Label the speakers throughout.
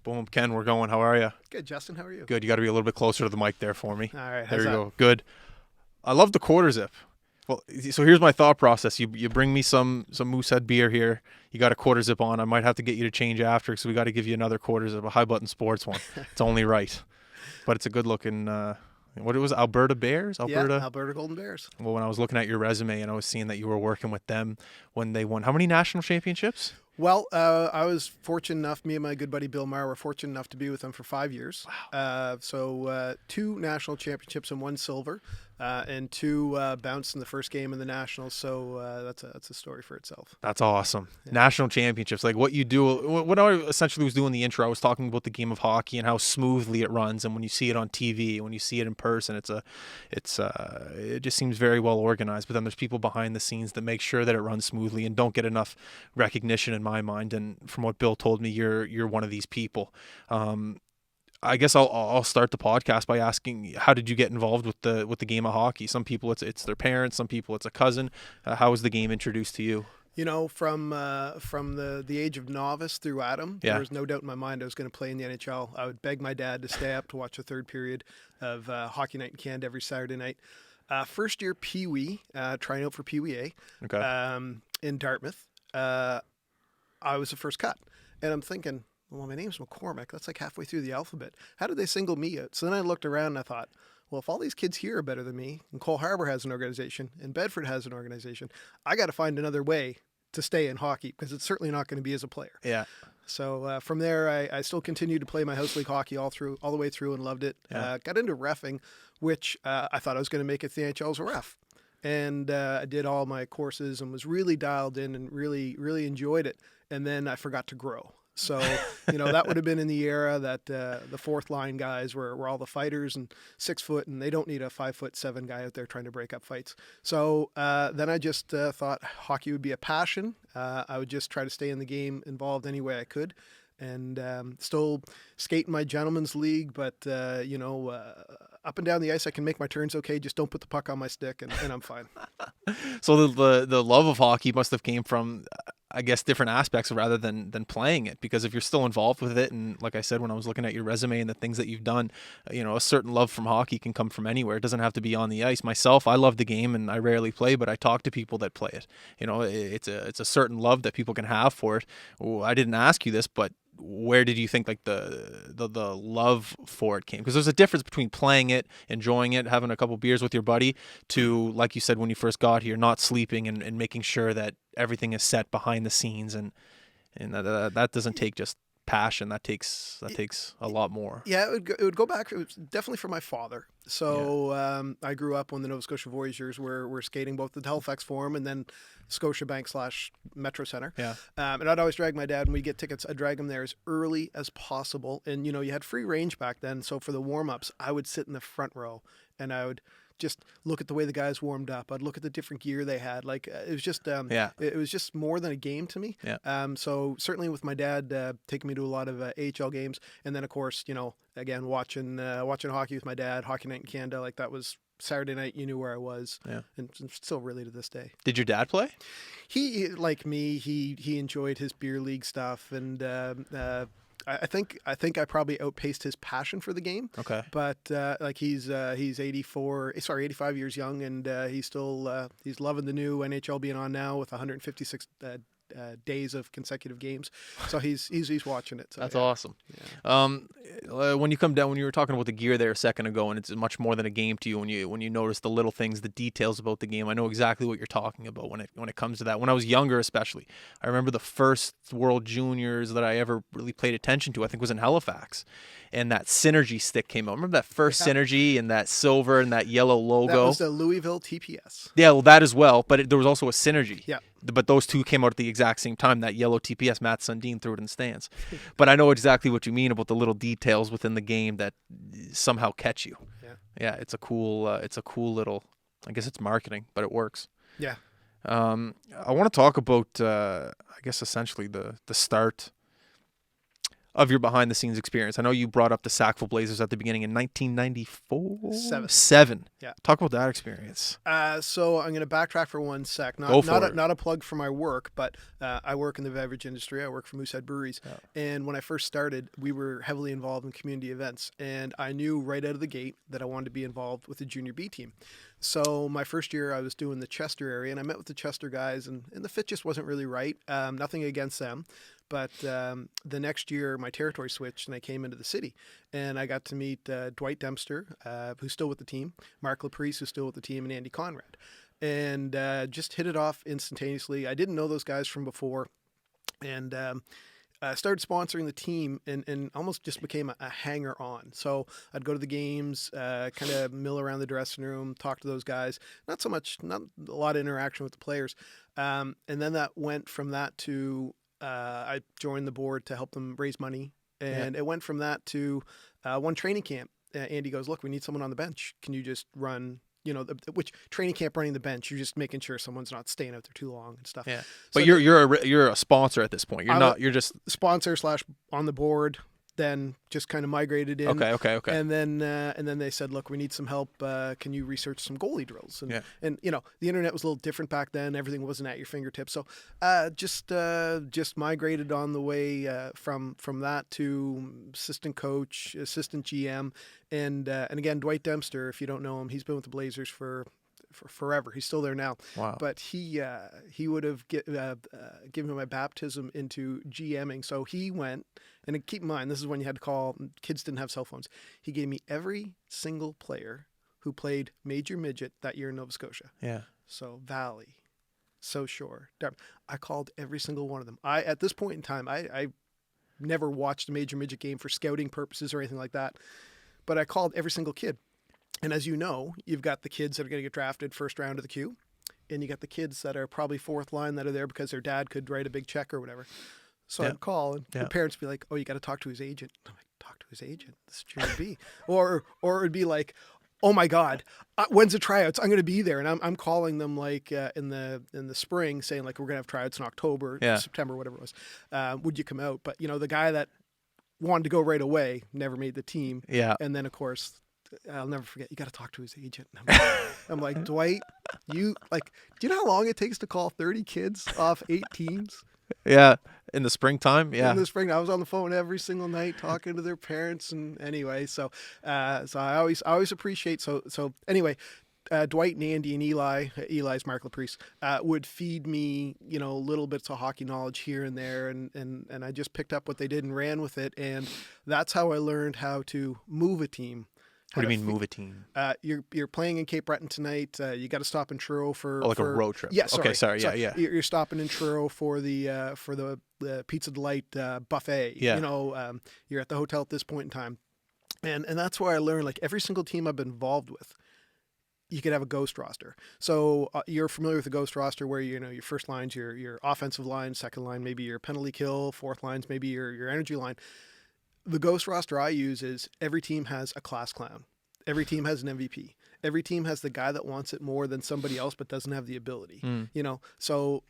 Speaker 1: Boom. Ken, we're going. How are you?
Speaker 2: Good, Justin. How are you?
Speaker 1: Good. You got to be a little bit closer to the mic there for me.
Speaker 2: All right.
Speaker 1: There
Speaker 2: How's
Speaker 1: you
Speaker 2: that?
Speaker 1: go. Good. I love the quarter zip. Well, so here's my thought process. You bring me some Moosehead beer here. You got a quarter zip on. I might have to get you to change after, so we got to give you another quarter zip, a High Button Sports one. It's only right. But it's a good looking, what it was, Alberta Bears?
Speaker 2: Yeah,
Speaker 1: Alberta?
Speaker 2: Alberta Golden Bears.
Speaker 1: Well, when I was looking at your resume and I was seeing that you were working with them when they won, how many national championships?
Speaker 2: Well, I was fortunate enough, me and my good buddy Bill Maher were fortunate enough to be with them for 5 years.
Speaker 1: Wow.
Speaker 2: So 2 national championships and 1 silver, and 2 bounced in the first game in the nationals. So that's a story for itself.
Speaker 1: That's awesome.
Speaker 2: Yeah.
Speaker 1: National championships, like what you do, what I essentially was doing in the intro, I was talking about the game of hockey and how smoothly it runs. And when you see it on TV, when you see it in person, it just seems very well organized. But then there's people behind the scenes that make sure that it runs smoothly and don't get enough recognition in my mind. And from what Bill told me, you're one of these people. I guess I'll start the podcast by asking, how did you get involved with the game of hockey? Some people it's their parents, some people it's a cousin. How was the game introduced to you?
Speaker 2: You know, from the age of novice through Adam,
Speaker 1: Yeah.
Speaker 2: there was no doubt in my mind I was going to play in the NHL. I would beg my dad to stay up to watch the third period of Hockey Night in Canada every Saturday night. First year Pee Wee, trying out for Pee Wee A,
Speaker 1: Okay.
Speaker 2: in Dartmouth. I was the first cut, and I'm thinking, well, my name's McCormick. That's like halfway through the alphabet. How did they single me out? So then I looked around and I thought, well, if all these kids here are better than me, and Cole Harbour has an organization, and Bedford has an organization, I got to find another way to stay in hockey, because it's certainly not going to be as a player.
Speaker 1: Yeah.
Speaker 2: So from there, I still continued to play my house league hockey all the way through, and loved it.
Speaker 1: Yeah.
Speaker 2: Got into reffing, which I thought I was going to make it to the NHL as a ref. And I did all my courses and was really dialed in and really, really enjoyed it. And then I forgot to grow. So, that would have been in the era that the fourth line guys were all the fighters and 6 foot, and they don't need a 5'7" guy out there trying to break up fights. So then I just thought hockey would be a passion. I would just try to stay in the game, involved any way I could. And still skate in my gentleman's league, but up and down the ice I can make my turns okay. Just don't put the puck on my stick, and I'm fine.
Speaker 1: So the love of hockey must have came from, I guess, different aspects rather than playing it. Because if you're still involved with it, and like I said, when I was looking at your resume and the things that you've done, a certain love from hockey can come from anywhere. It doesn't have to be on the ice. Myself, I love the game and I rarely play, but I talk to people that play it. It's a certain love that people can have for it. I didn't ask you this, but where did you think like the love for it came? Because there's a difference between playing it, enjoying it, having a couple beers with your buddy, to, like you said, when you first got here, not sleeping and making sure that everything is set behind the scenes, and that doesn't take just passion. That takes a lot more.
Speaker 2: Yeah, it would go back. It was definitely for my father. So I grew up when the Nova Scotia Voyageurs were skating both the Halifax Forum and then Scotiabank / Metro Center.
Speaker 1: Yeah.
Speaker 2: And I'd always drag my dad when we get tickets. I'd drag him there as early as possible. And, you had free range back then. So for the warm-ups, I would sit in the front row and I would just look at the way the guys warmed up. I'd look at the different gear they had. Like, it was just it was just more than a game to me.
Speaker 1: Yeah.
Speaker 2: So certainly with my dad taking me to a lot of AHL games, and then of course, again, watching hockey with my dad, Hockey Night in Canada, like that was Saturday night. You knew where I was.
Speaker 1: Yeah.
Speaker 2: And still really to this day.
Speaker 1: Did your dad play?
Speaker 2: He, like me, he enjoyed his beer league stuff, and I think I probably outpaced his passion for the game.
Speaker 1: Okay.
Speaker 2: But he's 85 years young, and he's still he's loving the new NHL being on now with 156 days of consecutive games. So he's watching it. So,
Speaker 1: That's
Speaker 2: yeah.
Speaker 1: awesome.
Speaker 2: Yeah.
Speaker 1: When you come down, when you were talking about the gear there a second ago, and it's much more than a game to you, when you notice the little things, the details about the game, I know exactly what you're talking about when it comes to that. When I was younger, especially, I remember the first World Juniors that I ever really paid attention to, I think, was in Halifax, and that Synergy stick came out. Remember that first Synergy and that silver and that yellow logo?
Speaker 2: That was the Louisville TPS.
Speaker 1: Yeah, well, that as well, but there was also a Synergy.
Speaker 2: Yeah.
Speaker 1: But those two came out at the exact same time. That yellow TPS, Matt Sundin threw it in the stands. But I know exactly what you mean about the little details within the game that somehow catch you. Yeah, it's a cool little, I guess it's marketing, but it works.
Speaker 2: Yeah.
Speaker 1: I want to talk about, I guess, essentially the start of your behind the scenes experience. I know you brought up the Sackville Blazers at the beginning in 1994. Seven.
Speaker 2: Yeah.
Speaker 1: Talk about that experience.
Speaker 2: So I'm going to backtrack for 1 sec.
Speaker 1: Go for it.
Speaker 2: Not a plug for my work, but I work in the beverage industry. I work for Moosehead Breweries.
Speaker 1: Yeah.
Speaker 2: And when I first started, we were heavily involved in community events. And I knew right out of the gate that I wanted to be involved with the junior B team. So my first year, I was doing the Chester area, and I met with the Chester guys, and the fit just wasn't really right. Nothing against them. But the next year, my territory switched, and I came into the city. And I got to meet Dwight Dempster, who's still with the team, Mark Laprice, who's still with the team, and Andy Conrad. And just hit it off instantaneously. I didn't know those guys from before. And started sponsoring the team and almost just became a hanger-on. So I'd go to the games, kind of mill around the dressing room, talk to those guys. Not a lot of interaction with the players. And then that went from that to I joined the board to help them raise money. And it went from that to one training camp. Andy goes, look, we need someone on the bench. Can you just run... which training camp running the bench, you're just making sure someone's not staying out there too long and stuff.
Speaker 1: Yeah.
Speaker 2: So
Speaker 1: But you're a sponsor at this point. You're just
Speaker 2: sponsor / on the board. Then just kind of migrated in.
Speaker 1: Okay.
Speaker 2: And then they said, look, we need some help. Can you research some goalie drills? And the internet was a little different back then. Everything wasn't at your fingertips. So just migrated on the way from that to assistant coach, assistant GM, and again Dwight Dempster. If you don't know him, he's been with the Blazers for forever. He's still there now.
Speaker 1: Wow.
Speaker 2: But he would have given me my baptism into GMing. So he went, and keep in mind, this is when you had to call, kids didn't have cell phones. He gave me every single player who played major midget that year in Nova Scotia.
Speaker 1: Yeah.
Speaker 2: So Valley, So Shore, Dartmouth. I called every single one of them. At this point in time, I never watched a major midget game for scouting purposes or anything like that. But I called every single kid. And as you know, you've got the kids that are going to get drafted first round of the queue, and you got the kids that are probably fourth line that are there because their dad could write a big check or whatever. So I'd call, and the parents would be like, oh, you got to talk to his agent. I'm like, talk to his agent? This is junior B. Or it'd be like, oh my God, when's the tryouts? I'm going to be there. And I'm calling them like in the spring saying like, we're going to have tryouts in October, September, whatever it was. Would you come out? But the guy that wanted to go right away never made the team.
Speaker 1: Yeah.
Speaker 2: And then of course, I'll never forget, you got to talk to his agent. I'm like, Dwight, do you know how long it takes to call 30 kids off 8 teams?
Speaker 1: Yeah. In the springtime. Yeah.
Speaker 2: In the spring, I was on the phone every single night talking to their parents. And anyway, so I always appreciate. So anyway, Dwight and Andy and Eli's Mark Laprice, would feed me, little bits of hockey knowledge here and there. And I just picked up what they did and ran with it. And that's how I learned how to move a team.
Speaker 1: What do you mean move a team?
Speaker 2: You're playing in Cape Breton tonight. You got to stop in Truro for
Speaker 1: a road trip.
Speaker 2: Yeah, sorry.
Speaker 1: Okay, sorry. Yeah.
Speaker 2: You're stopping in Truro for the Pizza Delight buffet.
Speaker 1: Yeah.
Speaker 2: You're at the hotel at this point in time, and that's where I learned like every single team I've been involved with, you could have a ghost roster. So you're familiar with the ghost roster where your first line's your offensive line, second line maybe your penalty kill, fourth line's maybe your energy line. The ghost roster I use is every team has a class clown. Every team has an MVP. Every team has the guy that wants it more than somebody else but doesn't have the ability. So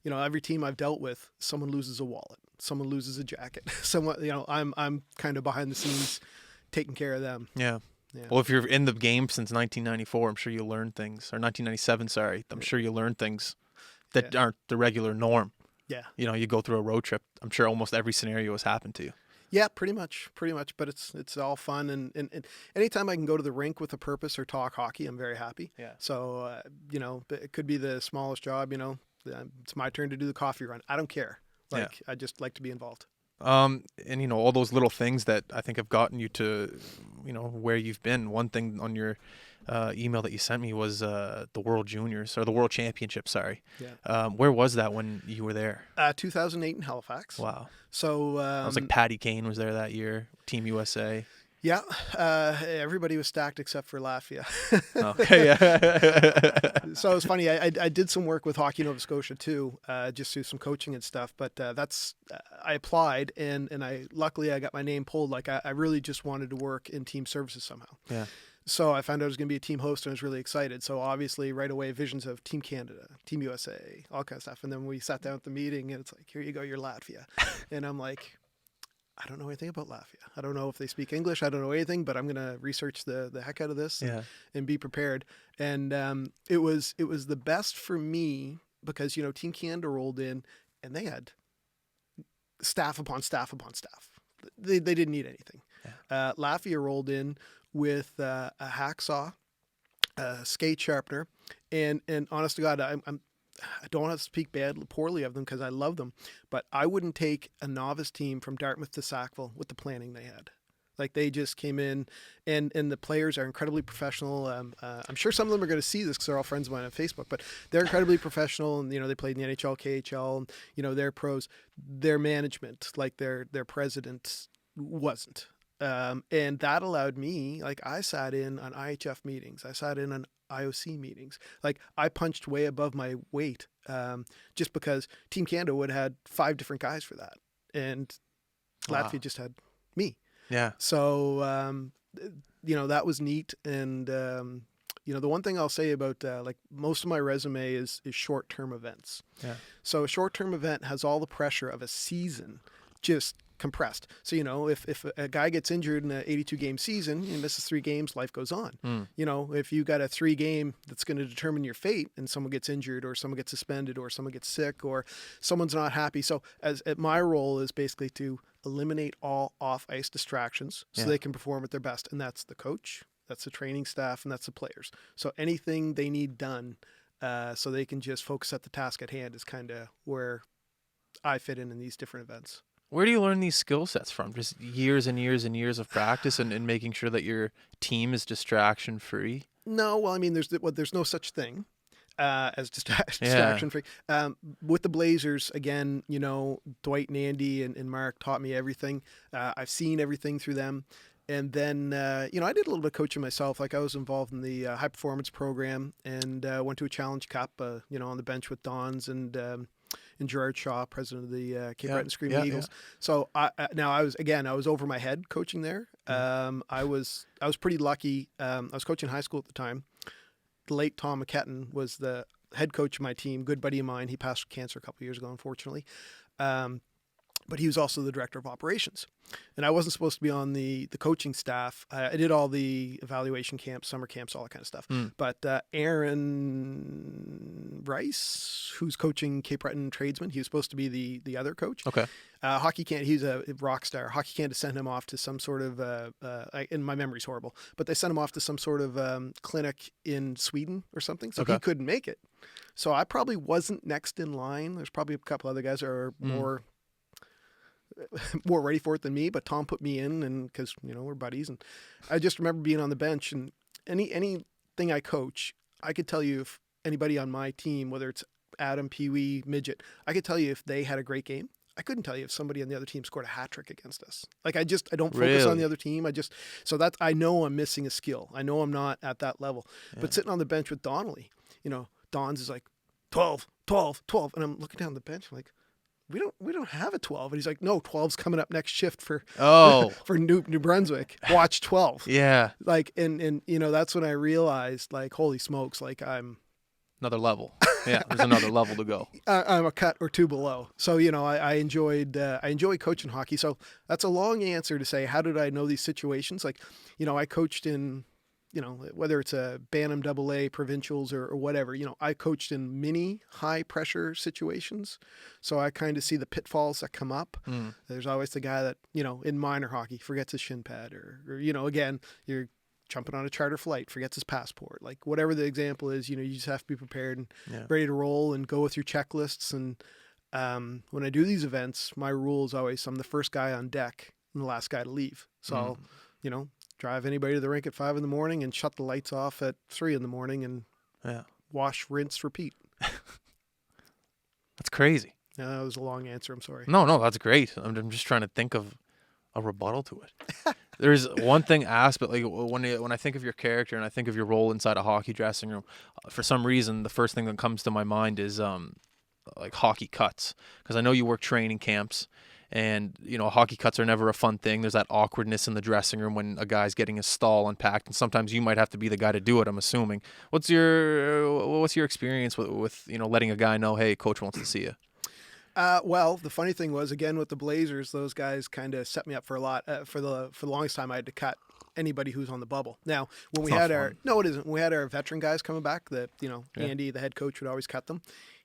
Speaker 2: every team I've dealt with, someone loses a wallet, someone loses a jacket. I'm kind of behind the scenes taking care of them.
Speaker 1: Yeah. Well, if you're in the game since 1994, I'm sure you learn things, or 1997, sorry. I'm sure you learn things that aren't the regular norm.
Speaker 2: Yeah.
Speaker 1: You go through a road trip. I'm sure almost every scenario has happened to you.
Speaker 2: Yeah, pretty much. But it's all fun, and anytime I can go to the rink with a purpose or talk hockey, I'm very happy.
Speaker 1: Yeah.
Speaker 2: So it could be the smallest job. It's my turn to do the coffee run. I don't care. I just like to be involved.
Speaker 1: And all those little things that I think have gotten you to, where you've been. One thing on your email that you sent me was the World Juniors, or the World Championship. Sorry.
Speaker 2: Yeah.
Speaker 1: Where was that when you were there?
Speaker 2: 2008 in Halifax.
Speaker 1: Wow.
Speaker 2: So
Speaker 1: I was like Patty Kane was there that year. Team USA.
Speaker 2: Yeah, everybody was stacked except for Latvia.
Speaker 1: Okay, yeah.
Speaker 2: So it was funny. I did some work with Hockey Nova Scotia too, just do some coaching and stuff. But I applied, and luckily I got my name pulled. Like I really just wanted to work in team services somehow.
Speaker 1: Yeah.
Speaker 2: So I found out I was going to be a team host, and I was really excited. So obviously right away visions of Team Canada, Team USA, all kind of stuff. And then we sat down at the meeting, and it's like, here you go, you're Latvia, and I'm like, I don't know anything about Latvia. I don't know if they speak English. I don't know anything, but I'm going to research the heck out of this
Speaker 1: Yeah.
Speaker 2: and be prepared. And it was the best for me because, Team Canada rolled in and they had staff upon staff upon staff. They didn't need anything.
Speaker 1: Yeah.
Speaker 2: Latvia rolled in with a hacksaw, a skate sharpener, and honest to God, I don't want to speak poorly of them because I love them, but I wouldn't take a novice team from Dartmouth to Sackville with the planning they had. Like they just came in, and the players are incredibly professional. I'm sure some of them are going to see this because they're all friends of mine on Facebook. But they're incredibly professional, and they played in the NHL, KHL, and they're pros. Their management, like their president, wasn't. And that allowed me, like I sat in on IHF meetings, I sat in on IOC meetings. Like I punched way above my weight, just because Team Canada would have had 5 different guys for that, and
Speaker 1: Wow.
Speaker 2: Latvia just had me.
Speaker 1: Yeah.
Speaker 2: So that was neat. And the one thing I'll say about like most of my resume is short-term events.
Speaker 1: Yeah.
Speaker 2: So a short-term event has all the pressure of a season just compressed. So, if a guy gets injured in an 82-game season, he misses 3 games, life goes on. If you got a 3-game that's going to determine your fate and someone gets injured or someone gets suspended or someone gets sick or someone's not happy. So my role is basically to eliminate all off-ice distractions so they can perform at their best. And that's the coach, that's the training staff, and that's the players. So anything they need done so they can just focus at the task at hand is kind of where I fit in these different events.
Speaker 1: Where do you learn these skill sets from? Just years and years and years of practice and making sure that your team is distraction free?
Speaker 2: No, well, I mean, there's no such thing as distraction free. With the Blazers, again, Dwight and Andy and Mark taught me everything. I've seen everything through them. And then, I did a little bit of coaching myself. Like I was involved in the high performance program and went to a Challenge Cup, on the bench with Dons and Gerard Shaw, president of the Cape Breton Screaming Eagles. Yeah. So I was over my head coaching there. I was pretty lucky. I was coaching high school at the time. The late Tom McKetton was the head coach of my team, good buddy of mine. He passed cancer a couple of years ago, unfortunately. But he was also the director of operations. And I wasn't supposed to be on the coaching staff. I did all the evaluation camps, summer camps, all that kind of stuff. But Aaron Rice, who's coaching Cape Breton tradesmen, he was supposed to be the other coach.
Speaker 1: Okay.
Speaker 2: Hockey Canada, he's a rock star. Hockey Canada sent him off to some sort of, and my memory's horrible, but they sent him off to some sort of clinic in Sweden or something. So he couldn't make it. So I probably wasn't next in line. There's probably a couple other guys that are more ready for it than me, but Tom put me in, and because we're buddies, and I just remember being on the bench, and anything I coach, I could tell you if anybody on my team, whether it's Adam, Pee Wee, Midget, I could tell you if they had a great game. I couldn't tell you if somebody on the other team scored a hat trick against us. Like I don't focus on the other team. I know I'm missing a skill. I know I'm not at that level. But sitting on the bench with Donnelly, Don's is like 12, 12, 12, and I'm looking down the bench, I'm like, we don't have a 12. And he's like, no, 12's coming up next shift for New Brunswick. Watch 12.
Speaker 1: Yeah.
Speaker 2: Like, and that's when I realized, like, holy smokes, like I'm
Speaker 1: another level. Yeah, there's another level to go.
Speaker 2: I'm a cut or 2 below. So, I enjoyed coaching hockey. So that's a long answer to say, how did I know these situations? Like, I coached in, whether it's a Bantam AA provincials or whatever, I coached in mini high pressure situations. So I kind of see the pitfalls that come up. There's always the guy that, in minor hockey forgets his shin pad or again, you're jumping on a charter flight, forgets his passport, like whatever the example is, you just have to be prepared and ready to roll and go with your checklists. And when I do these events, my rule is always I'm the first guy on deck and the last guy to leave. So, drive anybody to the rink at 5 a.m. and shut the lights off at 3 a.m. and wash, rinse, repeat.
Speaker 1: That's crazy.
Speaker 2: That was a long answer. I'm sorry.
Speaker 1: No, that's great. I'm just trying to think of a rebuttal to it. There's one thing aspect, like when I think of your character and I think of your role inside a hockey dressing room, for some reason, the first thing that comes to my mind is like hockey cuts, because I know you work training camps. And, hockey cuts are never a fun thing. There's that awkwardness in the dressing room when a guy's getting his stall unpacked, and sometimes you might have to be the guy to do it, I'm assuming. What's your experience with letting a guy know, hey, coach wants to see you?
Speaker 2: Well, the funny thing was, again with the Blazers, those guys kind of set me up for a lot. For the longest time, I had to cut anybody who's on the bubble. Now, when
Speaker 1: It's
Speaker 2: we
Speaker 1: not
Speaker 2: had our
Speaker 1: fun.
Speaker 2: no, it isn't. When we had our veteran guys coming back,
Speaker 1: Yeah.
Speaker 2: Andy, the head coach, would always cut them.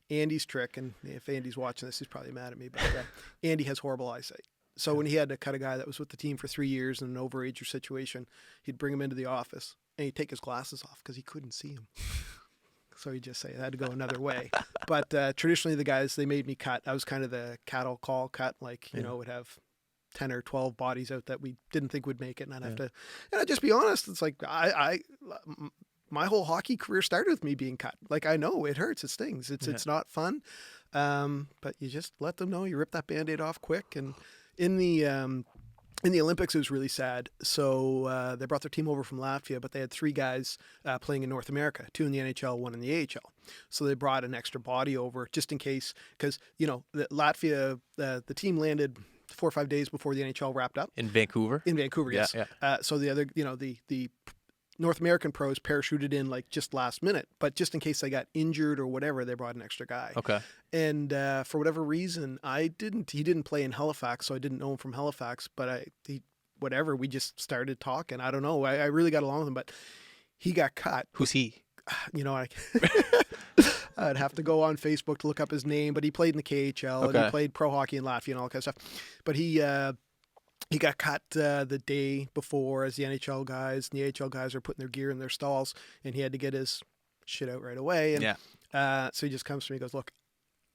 Speaker 2: Andy's trick, and if Andy's watching this, he's probably mad at me, but Andy has horrible eyesight. So when he had to cut a guy that was with the team for 3 years in an overager situation, he'd bring him into the office and he'd take his glasses off because he couldn't see him. So he'd just say I had to go another way. But traditionally, the guys, they made me cut. I was kind of the cattle call cut, like, would have 10 or 12 bodies out that we didn't think would make it. And I'd have to, and I'd just be honest. It's like, my whole hockey career started with me being cut. Like, I know it hurts, it stings. It's not fun. But you just let them know, you rip that Band-Aid off quick. And in the Olympics, it was really sad. So they brought their team over from Latvia, but they had 3 guys playing in North America, 2 in the NHL, 1 in the AHL. So they brought an extra body over just in case, because, Latvia, the team landed 4 or 5 days before the NHL wrapped up.
Speaker 1: In Vancouver?
Speaker 2: In Vancouver, yes.
Speaker 1: Yeah.
Speaker 2: So the other, the North American pros parachuted in like just last minute, but just in case they got injured or whatever, they brought an extra guy.
Speaker 1: Okay.
Speaker 2: And for whatever reason, he didn't play in Halifax, so I didn't know him from Halifax, but we just started talking. I don't know. I really got along with him, but he got cut.
Speaker 1: Who's he?
Speaker 2: I'd have to go on Facebook to look up his name, but he played in the KHL and he played pro hockey in Latvia and all that kind of stuff. But he got cut the day before as the NHL guys, and the AHL guys are putting their gear in their stalls, and he had to get his shit out right away. And so he just comes to me and goes, "Look,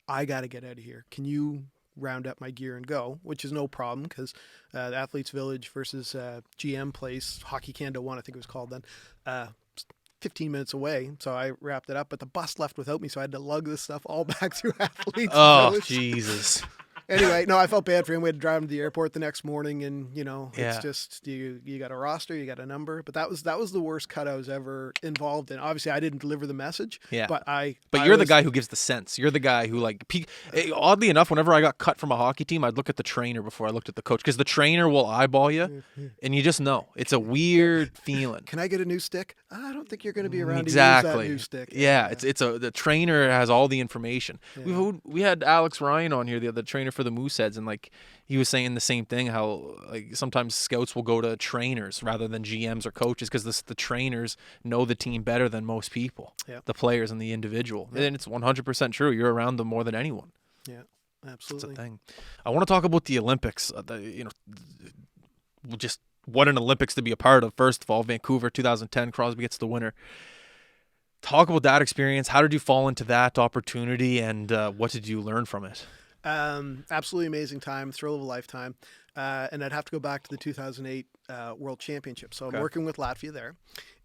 Speaker 2: I got to get out of here. Can you round up my gear and go?" Which is no problem because the Athletes Village versus GM Place, Hockey Canada 1, I think it was called then, 15 minutes away. So I wrapped it up, but the bus left without me, so I had to lug this stuff all back through Athletes Village.
Speaker 1: Jesus.
Speaker 2: Anyway, no, I felt bad for him. We had to drive him to the airport the next morning, and
Speaker 1: Yeah.
Speaker 2: it's just you got a roster, you got a number. But that was the worst cut I was ever involved in. Obviously, I didn't deliver the message.
Speaker 1: Yeah.
Speaker 2: But
Speaker 1: you're the guy who gives the sense. You're the guy who oddly enough, whenever I got cut from a hockey team, I'd look at the trainer before I looked at the coach because the trainer will eyeball you, and you just know it's a weird feeling.
Speaker 2: Can I get a new stick? I don't think you're going to be around
Speaker 1: Exactly.
Speaker 2: to use that new stick.
Speaker 1: Yeah, the trainer has all the information.
Speaker 2: Yeah.
Speaker 1: We had Alex Ryan on here, the trainer for the Mooseheads, and he was saying the same thing. How sometimes scouts will go to trainers rather than GMs or coaches because the trainers know the team better than most people, the players and the individual.
Speaker 2: Yeah.
Speaker 1: And it's 100% true. You're around them more than anyone.
Speaker 2: Yeah, absolutely.
Speaker 1: It's a thing. I want to talk about the Olympics. Just what an Olympics to be a part of. First of all, Vancouver 2010, Crosby gets the winner. Talk about that experience. How did you fall into that opportunity, and what did you learn from it?
Speaker 2: Absolutely amazing time, thrill of a lifetime. And I'd have to go back to the 2008 World Championship. So I'm working with Latvia there.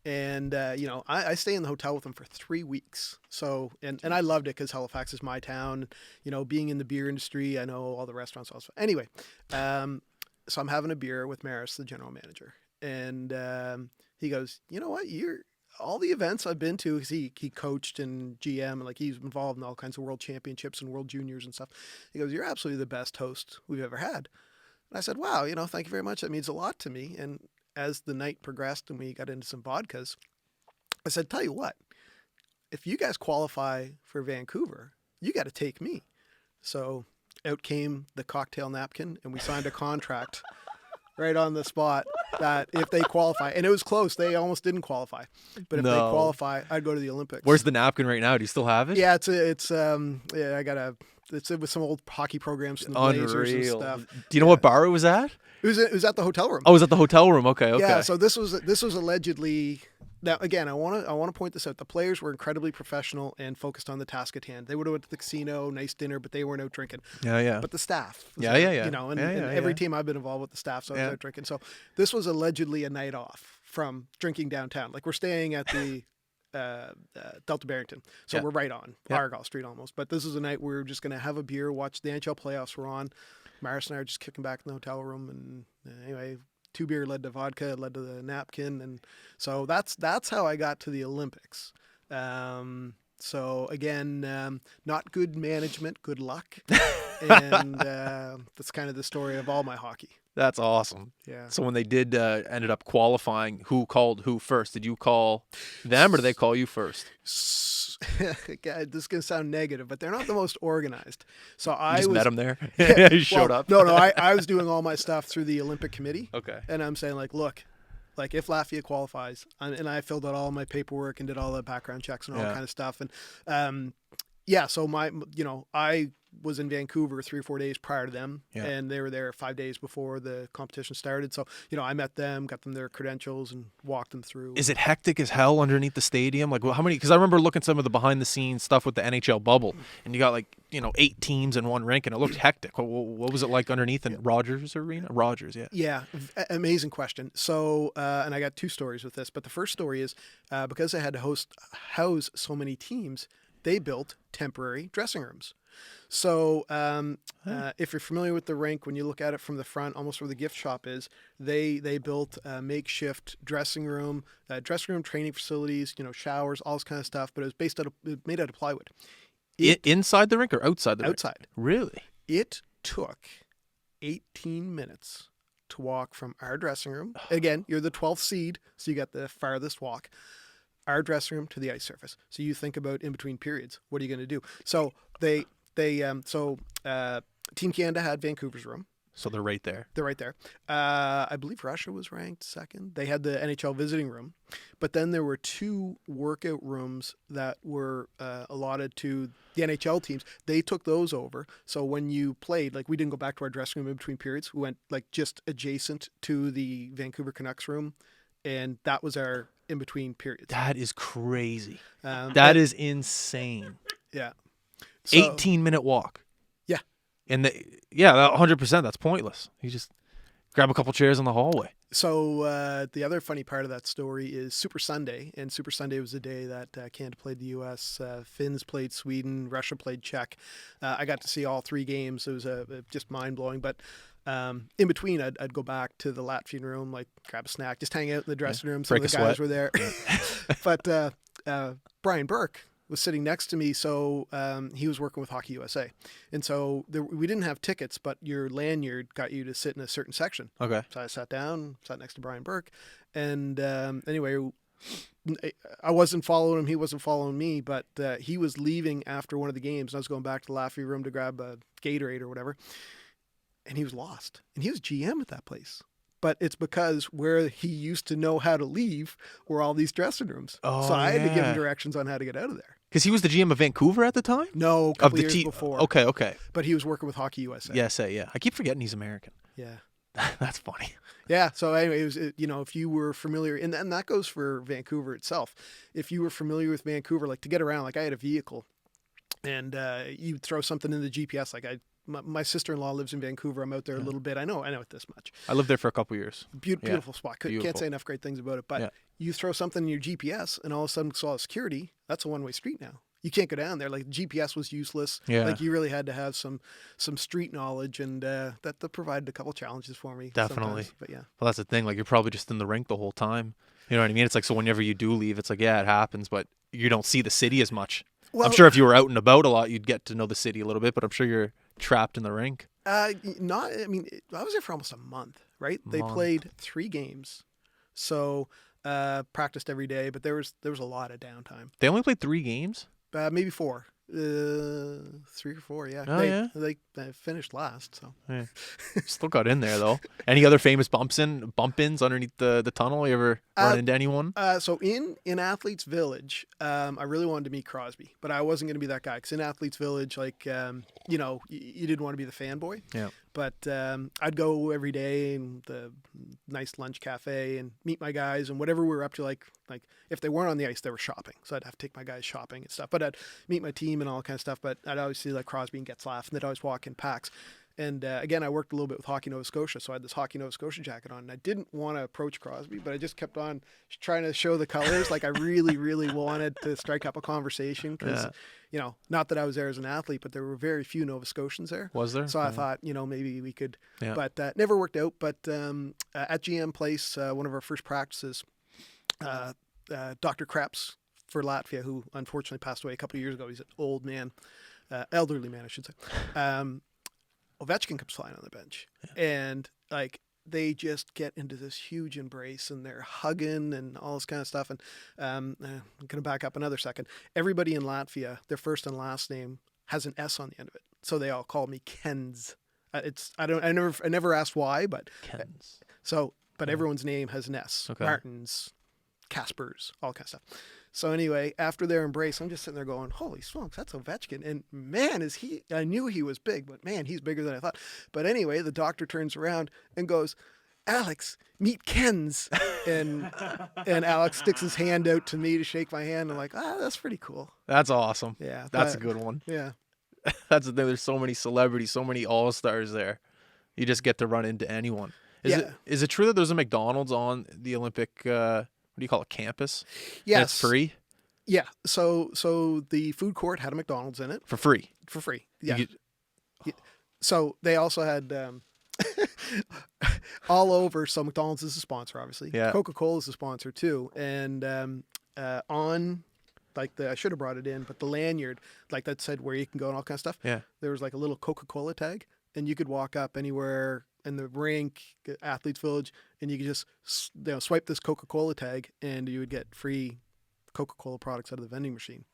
Speaker 2: And, I stay in the hotel with them for 3 weeks. So, and I loved it because Halifax is my town. Being in the beer industry, I know all the restaurants also. Anyway, so I'm having a beer with Maris, the general manager. And he goes, "You know what? All the events I've been to," because he coached and GM, and he's involved in all kinds of world championships and world juniors and stuff. He goes, "You're absolutely the best host we've ever had." And I said, "Wow, thank you very much. That means a lot to me." And as the night progressed and we got into some vodkas, I said, "Tell you what, if you guys qualify for Vancouver, you got to take me." So out came the cocktail napkin, and we signed a contract right on the spot that if they qualify, and it was close, they almost didn't qualify, but if they qualify, I'd go to the Olympics.
Speaker 1: Where's the napkin right now? Do you still have it?
Speaker 2: Yeah, it's with some old hockey programs from the Blazers and stuff.
Speaker 1: Do you know what bar it was at?
Speaker 2: It was at the hotel room.
Speaker 1: Oh, it was at the hotel room. Okay.
Speaker 2: Yeah, so this was allegedly. Now again, I want to point this out. The players were incredibly professional and focused on the task at hand. They would have went to the casino, nice dinner, but they weren't out drinking.
Speaker 1: Yeah.
Speaker 2: But the staff,
Speaker 1: Yeah.
Speaker 2: and every team I've been involved with, the staff, so I was out drinking. So this was allegedly a night off from drinking downtown. We're staying at the Delta Barrington, so we're right on Argyle Street almost. But this is a night we were just going to have a beer, watch the NHL playoffs were on. Maris and I are just kicking back in the hotel room, and anyway, 2 beer led to vodka, led to the napkin, and so that's how I got to the Olympics. So again, not good management, good luck, and that's kind of the story of all my hockey.
Speaker 1: That's awesome.
Speaker 2: Yeah.
Speaker 1: So when they did ended up qualifying, who called who first? Did you call them or did they call you first?
Speaker 2: God, this is going to sound negative, but they're not the most organized. So
Speaker 1: You
Speaker 2: I
Speaker 1: just met
Speaker 2: was,
Speaker 1: them there?
Speaker 2: yeah,
Speaker 1: You showed
Speaker 2: well,
Speaker 1: up?
Speaker 2: no, I was doing all my stuff through the Olympic Committee.
Speaker 1: Okay.
Speaker 2: And I'm saying, like, look, like if Latvia qualifies, and I filled out all my paperwork and did all the background checks and all
Speaker 1: Yeah.
Speaker 2: kind of stuff. And yeah, so I was in Vancouver 3 or 4 days prior to them,
Speaker 1: Yeah.
Speaker 2: and they were there 5 days before the competition started. So, I met them, got them their credentials, and walked them through.
Speaker 1: Is it hectic as hell underneath the stadium? Like, how many? Because I remember looking at some of the behind the scenes stuff with the NHL bubble, and you got like 8 teams in one rink, and it looked hectic. What was it like underneath in Rogers Arena? Rogers, yeah.
Speaker 2: Yeah, amazing question. So, and I got 2 stories with this, but the first story is because they had to house so many teams, they built temporary dressing rooms. So, if you're familiar with the rink, when you look at it from the front, almost where the gift shop is, they built a makeshift dressing room, training facilities, showers, all this kind of stuff. But it was made out of plywood.
Speaker 1: Inside the rink or outside the rink?
Speaker 2: Outside.
Speaker 1: Really?
Speaker 2: It took 18 minutes to walk from our dressing room. Again, you're the 12th seed, so you got the farthest walk. Our dressing room to the ice surface. So you think about in between periods. What are you going to do? So Team Canada had Vancouver's room.
Speaker 1: So they're right there.
Speaker 2: They're right there. I believe Russia was ranked second. They had the NHL visiting room, but then there were 2 workout rooms that were allotted to the NHL teams. They took those over. So when you played, like we didn't go back to our dressing room in between periods. We went like just adjacent to the Vancouver Canucks room, and that was our in between periods.
Speaker 1: That is crazy. That is insane.
Speaker 2: Yeah. So,
Speaker 1: 18-minute walk.
Speaker 2: Yeah.
Speaker 1: And 100%. That's pointless. You just grab a couple chairs in the hallway.
Speaker 2: So the other funny part of that story is Super Sunday, and Super Sunday was the day that Canada played the U.S., Finns played Sweden, Russia played Czech. I got to see all 3 games. It was just mind-blowing, but in between, I'd go back to the Latvian room, like grab a snack, just hang out in the dressing room. Some of the guys were there. But Brian Burke was sitting next to me, so he was working with Hockey USA. And so we didn't have tickets, but your lanyard got you to sit in a certain section.
Speaker 1: Okay.
Speaker 2: So I sat down, sat next to Brian Burke. And anyway, I wasn't following him. He wasn't following me, but he was leaving after one of the games. I was going back to the Latvia room to grab a Gatorade or whatever. And he was lost. And he was GM at that place. But it's because where he used to know how to leave were all these dressing rooms.
Speaker 1: Oh,
Speaker 2: so I had to give him directions on how to get out of there.
Speaker 1: Because he was the GM of Vancouver at the time?
Speaker 2: No, a couple years before.
Speaker 1: Okay.
Speaker 2: But he was working with Hockey USA.
Speaker 1: Yeah. I keep forgetting he's American.
Speaker 2: Yeah.
Speaker 1: That's funny.
Speaker 2: Yeah. So anyway, it was, if you were familiar, and that goes for Vancouver itself. If you were familiar with Vancouver, like to get around, like I had a vehicle, and you throw something in the GPS, like my sister-in-law lives in Vancouver. I'm out there a little bit. I know it this much.
Speaker 1: I lived there for a couple years.
Speaker 2: Beautiful spot.
Speaker 1: Beautiful.
Speaker 2: Can't say enough great things about it. But you throw something in your GPS, and all of a sudden, saw security. That's a one-way street now. You can't go down there. Like GPS was useless.
Speaker 1: Yeah.
Speaker 2: Like you really had to have some street knowledge, and that provided a couple challenges for me.
Speaker 1: Definitely.
Speaker 2: Sometimes. But yeah.
Speaker 1: Well, that's the thing. Like you're probably just in the rink the whole time. You know what I mean? It's like, so whenever you do leave, it's like, yeah, it happens, but you don't see the city as much. Well, I'm sure if you were out and about a lot, you'd get to know the city a little bit, but I'm sure you're trapped in the rink.
Speaker 2: I was there for almost a month, right? They played 3 games. So, practiced every day, but there was a lot of downtime.
Speaker 1: They only played 3 games?
Speaker 2: Maybe 4. 3 or 4, yeah.
Speaker 1: Oh,
Speaker 2: They finished last, so.
Speaker 1: Yeah. Still got in there, though. Any other famous bump-ins underneath the tunnel? You ever run into anyone?
Speaker 2: So in Athletes Village, I really wanted to meet Crosby, but I wasn't going to be that guy. Because in Athletes Village, like, you didn't want to be the fanboy.
Speaker 1: Yeah.
Speaker 2: But I'd go every day in the nice lunch cafe and meet my guys, and whatever we were up to, like if they weren't on the ice, they were shopping. So I'd have to take my guys shopping and stuff. But I'd meet my team and all that kind of stuff. But I'd always see like Crosby and Getzlaff, and they'd always walk in packs. And again, I worked a little bit with Hockey Nova Scotia, so I had this Hockey Nova Scotia jacket on. And I didn't want to approach Crosby, but I just kept on trying to show the colors. Like I really, really wanted to strike up a conversation because, not that I was there as an athlete, but there were very few Nova Scotians there.
Speaker 1: Was there?
Speaker 2: So I thought, maybe we could,
Speaker 1: but
Speaker 2: never worked out. But at GM Place, one of our first practices, Dr. Krebs for Latvia, who unfortunately passed away a couple of years ago. He's an old man, elderly man, I should say. Ovechkin comes flying on the bench, and like they just get into this huge embrace and they're hugging and all this kind of stuff. And I'm going to back up another second. Everybody in Latvia, their first and last name has an S on the end of it, so they all call me Kens. I never asked why, but
Speaker 1: Kens.
Speaker 2: but everyone's name has an S.
Speaker 1: Okay.
Speaker 2: Martins, Caspers, all kind of stuff. So anyway, after their embrace, I'm just sitting there going, holy smokes, that's Ovechkin. And man, I knew he was big, but man, he's bigger than I thought. But anyway, the doctor turns around and goes, Alex, meet Kens. And Alex sticks his hand out to me to shake my hand. I'm like, that's pretty cool.
Speaker 1: That's awesome.
Speaker 2: Yeah.
Speaker 1: That's a good one.
Speaker 2: Yeah.
Speaker 1: That's the thing. There's so many celebrities, so many all-stars there. You just get to run into anyone. Is it true that there's a McDonald's on the Olympic, what do you call it, campus?
Speaker 2: Yes.
Speaker 1: And it's free?
Speaker 2: Yeah. So the food court had a McDonald's in it.
Speaker 1: For free?
Speaker 2: For free. Yeah.
Speaker 1: You
Speaker 2: So they also had all over. So McDonald's is a sponsor, obviously.
Speaker 1: Yeah.
Speaker 2: Coca-Cola is a sponsor too. And on like I should have brought it in, but the lanyard, like that said where you can go and all kind of stuff.
Speaker 1: Yeah.
Speaker 2: There was like a little Coca-Cola tag, and you could walk up anywhere in the rink, Athletes Village, and you could just swipe this Coca-Cola tag, and you would get free Coca-Cola products out of the vending machine.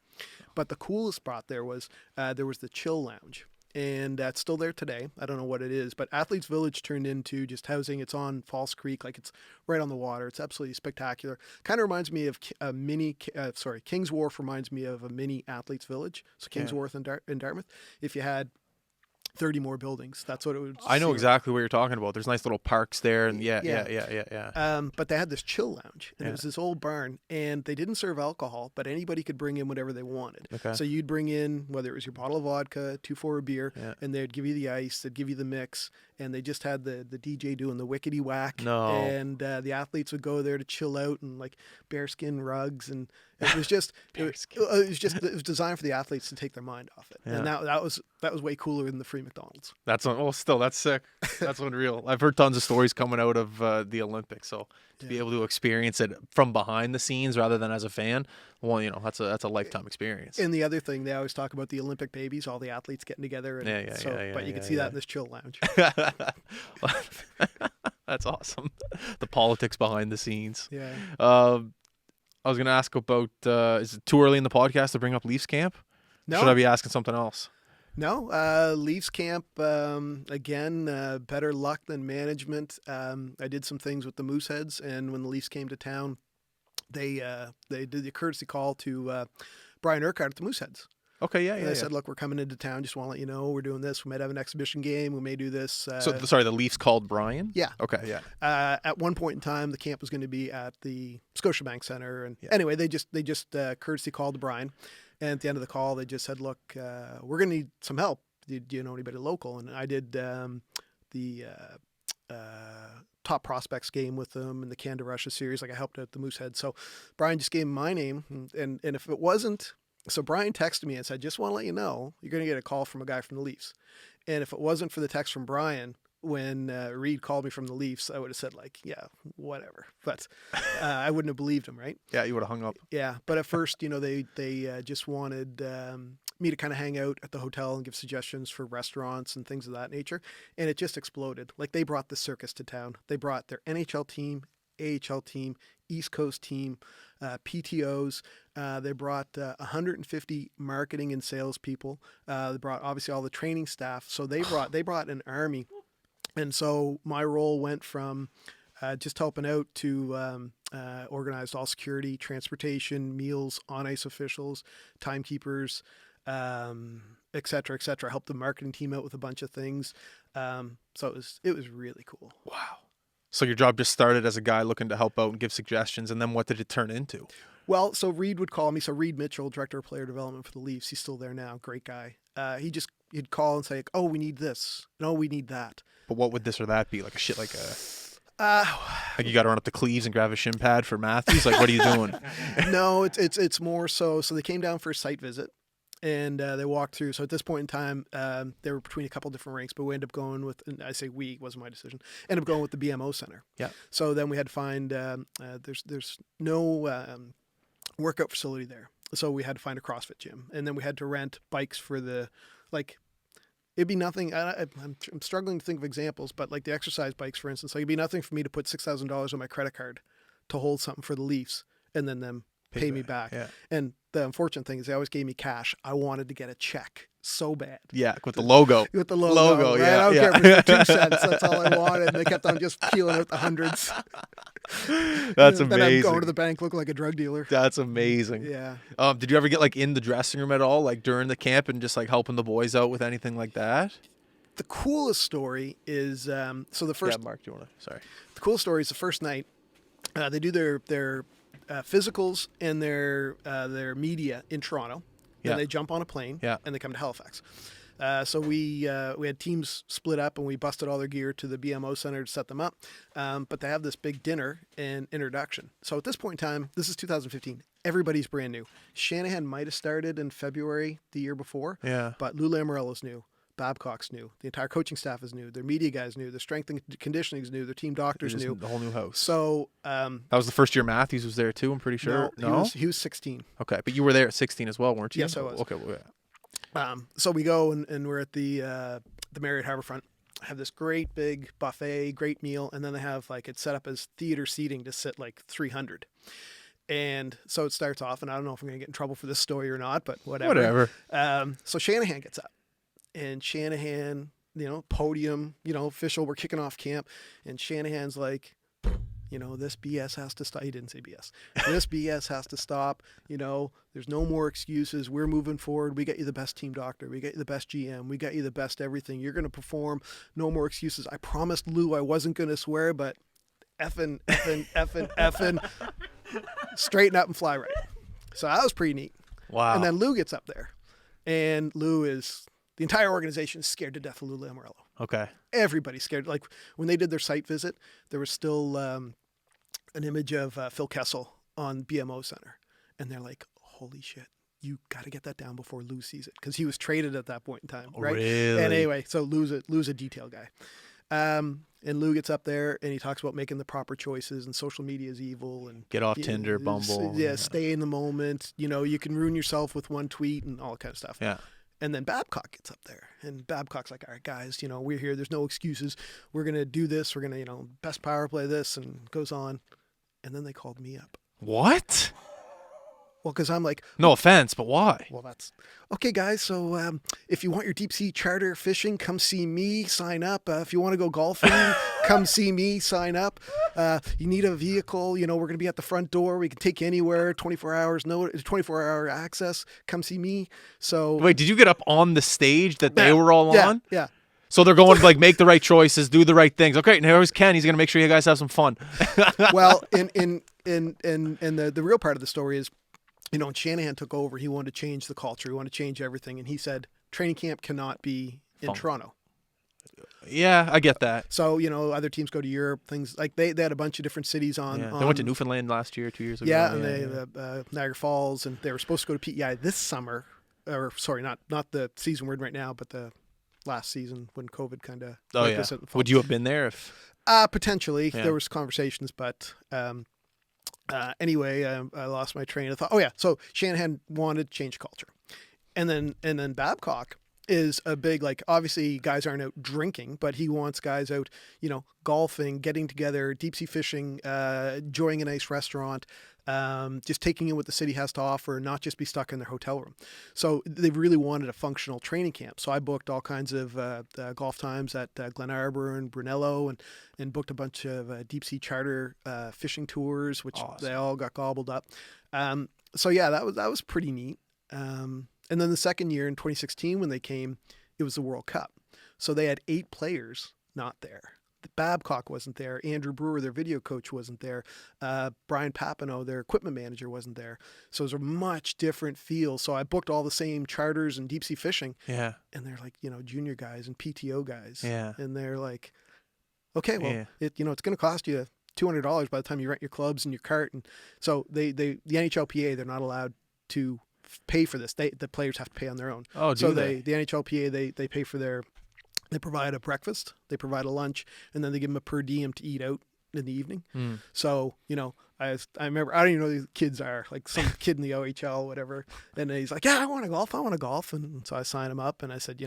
Speaker 2: But the coolest spot there was the Chill Lounge, and that's still there today. I don't know what it is, but Athletes Village turned into just housing. It's on False Creek, like it's right on the water. It's absolutely spectacular. Kind of reminds me of Kings Wharf reminds me of a mini Athletes Village. So Kings Wharf in Dartmouth. If you had 30 more buildings, that's what it would.
Speaker 1: I know exactly what you're talking about. There's nice little parks there, and yeah.
Speaker 2: But they had this Chill Lounge, and it was this old barn, and they didn't serve alcohol, but anybody could bring in whatever they wanted.
Speaker 1: Okay.
Speaker 2: So you'd bring in whether it was your bottle of vodka, 2 for a beer, and they'd give you the ice, they'd give you the mix, and they just had the DJ doing the wickety whack.
Speaker 1: No.
Speaker 2: And the athletes would go there to chill out and like bearskin rugs, and it was just it was designed for the athletes to take their mind off it.
Speaker 1: Yeah.
Speaker 2: And that was way cooler than the free McDonald's.
Speaker 1: That's sick. That's unreal. I've heard tons of stories coming out of the Olympics, so to be able to experience it from behind the scenes rather than as a fan, well, that's a lifetime experience.
Speaker 2: And the other thing, they always talk about the Olympic babies, all the athletes getting together. And but you can see that in this Chill Lounge.
Speaker 1: That's awesome. The politics behind the scenes.
Speaker 2: Yeah.
Speaker 1: I was going to ask about, is it too early in the podcast to bring up Leafs camp?
Speaker 2: No.
Speaker 1: Should I be asking something else?
Speaker 2: No. Leafs camp, again, better luck than management. I did some things with the Mooseheads, and when the Leafs came to town, they did the courtesy call to Brian Urquhart at the Mooseheads.
Speaker 1: Okay, yeah.
Speaker 2: They said, look, we're coming into town. Just want to let you know we're doing this. We might have an exhibition game. We may do this.
Speaker 1: So, the Leafs called Brian?
Speaker 2: Yeah.
Speaker 1: Okay, yeah.
Speaker 2: At one point in time, the camp was going to be at the Scotiabank Center. And anyway, they just courtesy called Brian. And at the end of the call, they just said, look, we're going to need some help. Do you know anybody local? And I did the top prospects game with them in the Canada Russia series. Like I helped out the Moosehead. So Brian just gave him my name. And if it wasn't, so Brian texted me and said, just want to let you know, you're going to get a call from a guy from the Leafs. And if it wasn't for the text from Brian, when Reed called me from the Leafs, I would have said like, yeah, whatever. But I wouldn't have believed him, right?
Speaker 1: Yeah, you would have hung up.
Speaker 2: Yeah, but at first, they just wanted me to kind of hang out at the hotel and give suggestions for restaurants and things of that nature. And it just exploded. Like they brought the circus to town. They brought their NHL team, AHL team, East Coast team, PTOs. They brought 150 marketing and sales people. They brought obviously all the training staff. So they brought an army. And so my role went from just helping out to organized all security, transportation, meals, on ice officials, timekeepers, et cetera, et cetera. Helped the marketing team out with a bunch of things. So it was really cool.
Speaker 1: Wow. So your job just started as a guy looking to help out and give suggestions, and then what did it turn into?
Speaker 2: Well, so Reed would call me. So Reed Mitchell, Director of Player Development for the Leafs, he's still there now. Great guy. He'd call and say, oh, we need this. No, we need that.
Speaker 1: But what would this or that be? Like like you got to run up to Cleves and grab a shin pad for Matthews? Like, what are you doing?
Speaker 2: No, it's more so they came down for a site visit. And they walked through. So at this point in time, they were between a couple different rinks, but we ended up going with, and I say we, it wasn't my decision, ended up going with the BMO Center.
Speaker 1: Yeah.
Speaker 2: So then we had to find, there's no workout facility there. So we had to find a CrossFit gym. And then we had to rent bikes for the, like, It'd be nothing. I'm struggling to think of examples, but like the exercise bikes, for instance, like it'd be nothing for me to put $6,000 on my credit card to hold something for the Leafs and then them pay me back.
Speaker 1: Yeah.
Speaker 2: And the unfortunate thing is they always gave me cash. I wanted to get a check so bad.
Speaker 1: Yeah, with the logo.
Speaker 2: With the logo, right?
Speaker 1: yeah.
Speaker 2: I don't
Speaker 1: yeah.
Speaker 2: care if it's for 2 cents. That's all I wanted. And they kept on just peeling out the hundreds.
Speaker 1: That's
Speaker 2: Then I'm
Speaker 1: amazing.
Speaker 2: going to the bank looking like a drug dealer.
Speaker 1: That's amazing.
Speaker 2: Yeah.
Speaker 1: Did you ever get like in the dressing room at all, like during the camp, and just like helping the boys out with anything like that?
Speaker 2: The coolest story is so the first.
Speaker 1: Yeah, Mark, do you want to? Sorry.
Speaker 2: The coolest story is the first night. They do their physicals and their media in Toronto.
Speaker 1: Yeah.
Speaker 2: And they jump on a plane.
Speaker 1: Yeah.
Speaker 2: And they come to Halifax. So we had teams split up and we busted all their gear to the BMO Center to set them up. But they have this big dinner and introduction. So at this point in time, this is 2015. Everybody's brand new. Shanahan might have started in February the year before.
Speaker 1: Yeah.
Speaker 2: But Lou Lamoriello's new. Babcock's new. The entire coaching staff is new. Their media guys new. Their strength and conditioning is new. Their team doctor's new.
Speaker 1: The whole new house.
Speaker 2: So
Speaker 1: that was the first year Matthews was there too. I'm pretty sure.
Speaker 2: No? He was 16.
Speaker 1: Okay, but you were there at 16 as well, weren't you?
Speaker 2: Yes, I was.
Speaker 1: Okay. Well, yeah.
Speaker 2: So we go and we're at the Marriott Harbourfront. Have this great big buffet, great meal, and then they have like it's set up as theater seating to sit like 300. And so it starts off, and I don't know if I'm going to get in trouble for this story or not, but whatever. So Shanahan gets up. And Shanahan, podium, official, we're kicking off camp. And Shanahan's like, this BS has to stop. He didn't say BS. This BS has to stop. There's no more excuses. We're moving forward. We got you the best team doctor. We got you the best GM. We got you the best everything. You're going to perform. No more excuses. I promised Lou I wasn't going to swear, but effing, straighten up and fly right. So that was pretty neat.
Speaker 1: Wow.
Speaker 2: And then Lou gets up there. And Lou is... The entire organization is scared to death of Lou Lamoriello.
Speaker 1: Okay.
Speaker 2: Everybody's scared. Like when they did their site visit, there was still an image of Phil Kessel on BMO Center. And they're like, holy shit, you got to get that down before Lou sees it. Because he was traded at that point in time. Right?
Speaker 1: Really?
Speaker 2: And anyway, so Lou's a detail guy. And Lou gets up there and he talks about making the proper choices and social media is evil. And
Speaker 1: get off Tinder, Bumble.
Speaker 2: Yeah, stay in the moment. You can ruin yourself with one tweet and all that kind of stuff.
Speaker 1: Yeah.
Speaker 2: And then Babcock gets up there, and Babcock's like, all right, guys, we're here. There's no excuses. We're going to do this. We're going to, best power play this, and goes on. And then they called me up.
Speaker 1: What?
Speaker 2: Well, because I'm like...
Speaker 1: No offense, but why?
Speaker 2: Well, that's... Okay, guys, so if you want your deep sea charter fishing, come see me, sign up. If you want to go golfing, come see me, sign up. You need a vehicle, we're going to be at the front door. We can take you anywhere, 24-hour access. Come see me. So...
Speaker 1: Wait, did you get up on the stage that they were all on?
Speaker 2: Yeah.
Speaker 1: So they're going to like make the right choices, do the right things. Okay, now here's Ken. He's going to make sure you guys have some fun.
Speaker 2: Well, in the real part of the story is, when Shanahan took over, he wanted to change the culture. He wanted to change everything. And he said, training camp cannot be in Toronto.
Speaker 1: Yeah, I get that.
Speaker 2: So, other teams go to Europe, things like they had a bunch of different cities on.
Speaker 1: Yeah. They went to Newfoundland last year, 2 years ago.
Speaker 2: Yeah, and Niagara Falls, and they were supposed to go to PEI this summer. Or, sorry, not the season we're in right now, but the last season when COVID kind of...
Speaker 1: Oh, yeah. Would you have been there if...
Speaker 2: Potentially. Yeah. There was conversations, but... Anyway, I lost my train of thought. Oh yeah, so Shanahan wanted to change culture, and then Babcock is a big, like, obviously guys aren't out drinking, but he wants guys out, golfing, getting together, deep sea fishing, enjoying a nice restaurant, just taking in what the city has to offer, not just be stuck in their hotel room. So they really wanted a functional training camp. So I booked all kinds of golf times at Glen Arbor and Brunello, and booked a bunch of deep sea charter fishing tours, which
Speaker 1: awesome.
Speaker 2: They all got gobbled up. So yeah, that was pretty neat. And then the second year in 2016, when they came, it was the World Cup. So they had 8 players not there. Babcock wasn't there. Andrew Brewer, their video coach, wasn't there. Brian Papineau, their equipment manager, wasn't there. So it was a much different feel. So I booked all the same charters and deep sea fishing.
Speaker 1: Yeah.
Speaker 2: And they're like, junior guys and PTO guys.
Speaker 1: Yeah.
Speaker 2: And they're like, okay, well, it's going to cost you $200 by the time you rent your clubs and your cart. And so the NHLPA, they're not allowed to pay for this. The players have to pay on their own.
Speaker 1: Oh,
Speaker 2: so the NHLPA, they pay for they provide a breakfast, they provide a lunch, and then they give them a per diem to eat out in the evening. So, I remember, I don't even know who the kids are, like some kid in the OHL, whatever. And he's like, yeah, I want to golf. And so I signed him up and I said,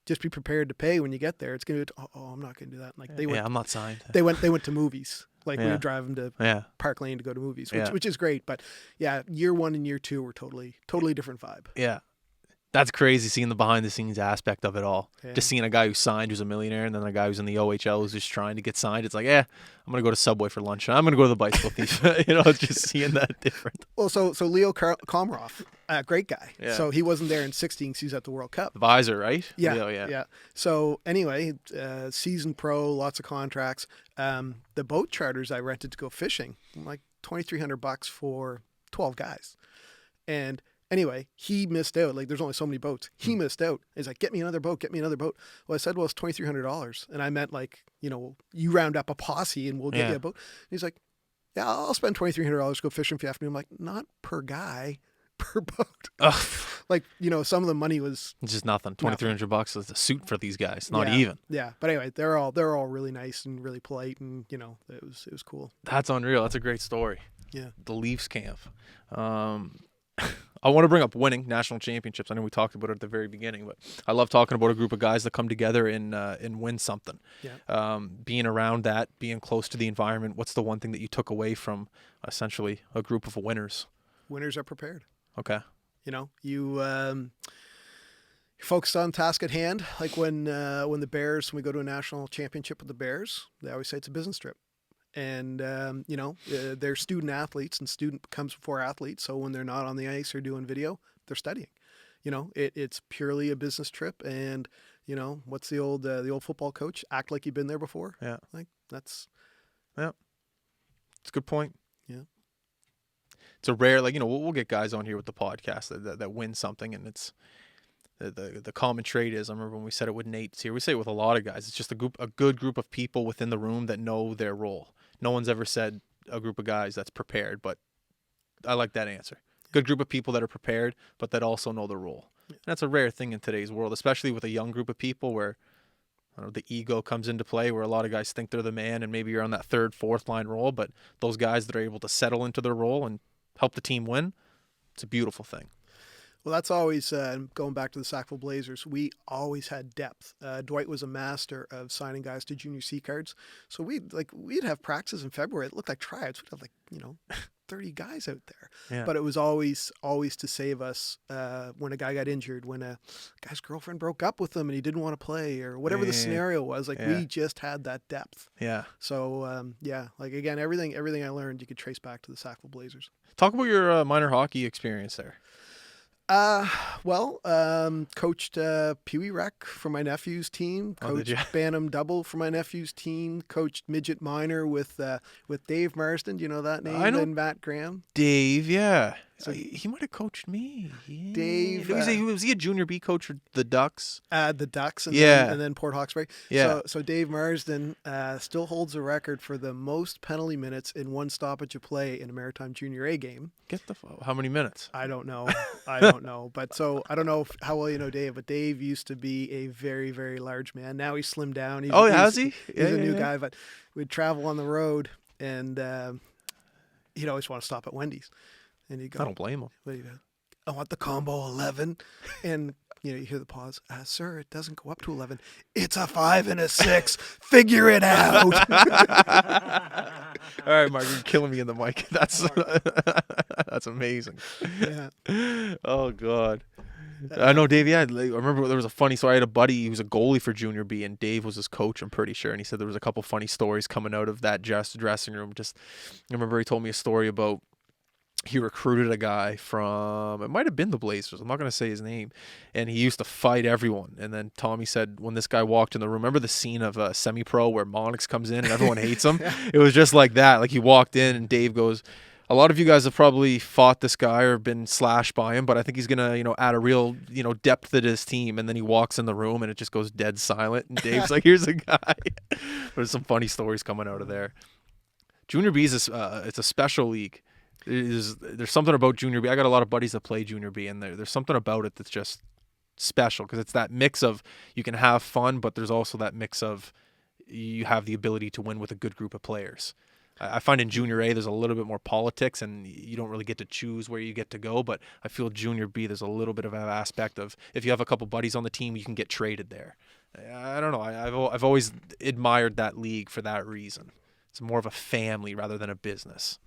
Speaker 2: just be prepared to pay when you get there. It's gonna be, oh, I'm not gonna do that. Like
Speaker 1: Yeah, I'm not signed.
Speaker 2: they went to movies. Like we
Speaker 1: Yeah.
Speaker 2: would drive them to
Speaker 1: Yeah.
Speaker 2: Park Lane to go to movies,
Speaker 1: Yeah.
Speaker 2: which is great. But yeah, year 1 and year 2 were totally different vibe.
Speaker 1: Yeah. That's crazy seeing the behind the scenes aspect of it all.
Speaker 2: Yeah.
Speaker 1: Just seeing a guy who's signed who's a millionaire and then a guy who's in the OHL who's just trying to get signed. It's like, I'm going to go to Subway for lunch. I'm going to go to the bicycle thief. It's just seeing that different.
Speaker 2: Well, so Leo Komarov, great guy.
Speaker 1: Yeah.
Speaker 2: So he wasn't there in 16 because he was at the World Cup.
Speaker 1: The visor, right?
Speaker 2: Yeah,
Speaker 1: Leo, yeah.
Speaker 2: So anyway, season pro, lots of contracts. The boat charters I rented to go fishing, like $2,300 for 12 guys. And anyway, he missed out. Like, there's only so many boats. He missed out. He's like, get me another boat. Well, I said, well, it's $2,300. And I meant like, you round up a posse and we'll get you a boat. And he's like, yeah, I'll spend $2,300 to go fishing for you afternoon. I'm like, not per guy, per boat.
Speaker 1: Ugh.
Speaker 2: Like, some of the money was
Speaker 1: It's just nothing. $2,300 is a suit for these guys. Not even.
Speaker 2: Yeah. But anyway, they're all really nice and really polite, and it was cool.
Speaker 1: That's unreal. That's a great story.
Speaker 2: Yeah.
Speaker 1: The Leafs camp. I want to bring up winning national championships. I know we talked about it at the very beginning, but I love talking about a group of guys that come together and win something.
Speaker 2: Yeah.
Speaker 1: Being around that, being close to the environment. What's the one thing that you took away from essentially a group of winners?
Speaker 2: Winners are prepared.
Speaker 1: Okay.
Speaker 2: You focused on task at hand. Like when the Bears, when we go to a national championship with the Bears, they always say it's a business trip. And, they're student athletes, and student comes before athlete. So when they're not on the ice or doing video, they're studying. It's purely a business trip. And, what's the old football coach? Act like you've been there before.
Speaker 1: Yeah.
Speaker 2: Like that's.
Speaker 1: Yeah. It's a good point.
Speaker 2: Yeah.
Speaker 1: It's a rare, we'll get guys on here with the podcast that win something, and it's the common trait is, I remember when we said it with Nate here, we say it with a lot of guys, it's just a good group of people within the room that know their role. No one's ever said a group of guys that's prepared, but I like that answer. Good group of people that are prepared, but that also know their role. And that's a rare thing in today's world, especially with a young group of people where the ego comes into play, where a lot of guys think they're the man and maybe you're on that third, fourth line role, but those guys that are able to settle into their role and help the team win, it's a beautiful thing.
Speaker 2: Well, that's always, going back to the Sackville Blazers, we always had depth. Dwight was a master of signing guys to junior C cards. So we'd have practices in February. It looked like tryouts. We'd have 30 guys out there.
Speaker 1: Yeah.
Speaker 2: But it was always to save us when a guy got injured, when a guy's girlfriend broke up with him and he didn't want to play, or whatever the scenario was. We just had that depth.
Speaker 1: Yeah.
Speaker 2: So, again, everything I learned you could trace back to the Sackville Blazers.
Speaker 1: Talk about your minor hockey experience there.
Speaker 2: Coached Pee Wee Rec for my nephew's team. Coached Bantam Double for my nephew's team. Coached Midget Minor with Dave Marsden. Do you know that name?
Speaker 1: I know
Speaker 2: And Matt Graham.
Speaker 1: Dave, yeah.
Speaker 2: So
Speaker 1: he might have coached me. Yeah.
Speaker 2: Dave,
Speaker 1: was he a junior B coach for the Ducks?
Speaker 2: The Ducks, and then Port Hawkesbury.
Speaker 1: Yeah.
Speaker 2: So Dave Marsden still holds the record for the most penalty minutes in one stoppage of play in a Maritime Junior A game.
Speaker 1: How many minutes?
Speaker 2: I don't know. But so I don't know how well you know Dave, but Dave used to be a very, very large man. Now he's slimmed down.
Speaker 1: Has he?
Speaker 2: He's a new guy, but we'd travel on the road, and he'd always want to stop at Wendy's. And he'd go,
Speaker 1: I don't blame him.
Speaker 2: What do you do? I want the combo 11. And you hear the pause. Sir, it doesn't go up to 11. It's a 5 and a 6. Figure it out.
Speaker 1: All right, Mark, you're killing me in the mic. That's amazing.
Speaker 2: Yeah.
Speaker 1: Oh God. I know Dave. Yeah, I remember there was a funny story. I had a buddy. He was a goalie for Junior B, and Dave was his coach. I'm pretty sure. And he said there was a couple funny stories coming out of that dressing room. I remember he told me a story about he recruited a guy from, it might have been the Blazers. I'm not going to say his name. And he used to fight everyone. And then Tommy said when this guy walked in the room, remember the scene of a semi-pro where Monix comes in and everyone hates him? It was just like that. Like he walked in and Dave goes, a lot of you guys have probably fought this guy or been slashed by him, but I think he's going to, add a real, depth to his team. And then he walks in the room and it just goes dead silent. And Dave's like, here's a guy. There's some funny stories coming out of there. Junior B is it's a special league. There's something about Junior B. I got a lot of buddies that play Junior B, and there's something about it that's just special because it's that mix of you can have fun, but there's also that mix of you have the ability to win with a good group of players. I find in junior A there's a little bit more politics, and you don't really get to choose where you get to go. But I feel junior B there's a little bit of an aspect of if you have a couple buddies on the team, you can get traded there. I don't know. I've always admired that league for that reason. It's more of a family rather than a business.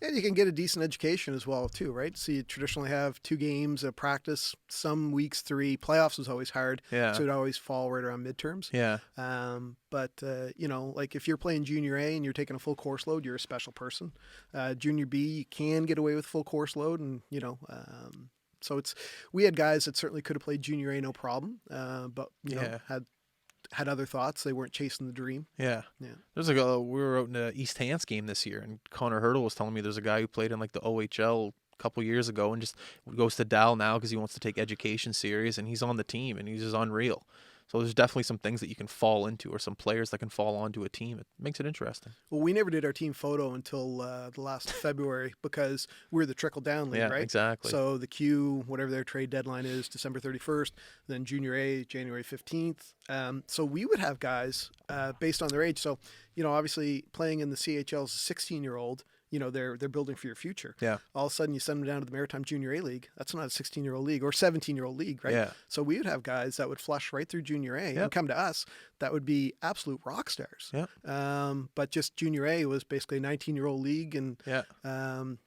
Speaker 2: And you can get a decent education as well, too, right? So you traditionally have 2 games of practice, some weeks 3. Playoffs was always hard,
Speaker 1: Yeah.
Speaker 2: so it always fall right around midterms.
Speaker 1: Yeah.
Speaker 2: But you know, like if you're playing junior A and you're taking a full course load, you're a special person. Junior B, you can get away with full course load, and you know, so we had guys that certainly could have played junior A no problem, but you know, had other thoughts. They weren't chasing the dream.
Speaker 1: Yeah. There's we were out in the East Hants game this year, and Connor Hurdle was telling me there's a guy who played in like the OHL a couple years ago and just goes to Dal now because he wants to take education serious, and he's on the team and he's just unreal. So there's definitely some things that you can fall into, or some players that can fall onto a team. It makes it interesting.
Speaker 2: Well, we never did our team photo until the last February because we're the trickle-down league, right?
Speaker 1: Exactly.
Speaker 2: So the Q, whatever their trade deadline is, December 31st, then Junior A, January 15th. So we would have guys based on their age. So, you know, obviously playing in the CHL as a 16-year-old, you know, they're building for your future.
Speaker 1: Yeah.
Speaker 2: All of a sudden you send them down to the Maritime Junior A League. That's not a 16-year-old league or 17-year-old league, right?
Speaker 1: Yeah.
Speaker 2: So we would have guys that would flush right through Junior A and come to us that would be absolute rock stars.
Speaker 1: Yeah.
Speaker 2: But just Junior A was basically a 19-year-old league, and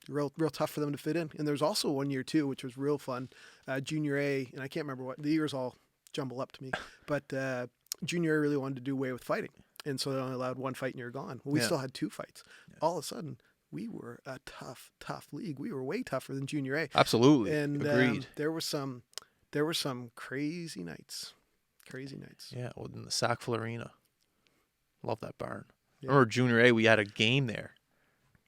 Speaker 2: real tough for them to fit in. And there's also one year too, which was real fun. Junior A, and I can't remember what the years all jumble up to me, but Junior A really wanted to do away with fighting, and so they only allowed 1 fight and you're gone. Well, we still had 2 fights. All of a sudden, we were a tough league. We were way tougher than Junior A.
Speaker 1: Absolutely.
Speaker 2: And
Speaker 1: agreed.
Speaker 2: There were some crazy nights.
Speaker 1: Yeah, well, in the Sackville Arena. Love that barn.
Speaker 2: Yeah.
Speaker 1: I remember Junior A, we had a game there.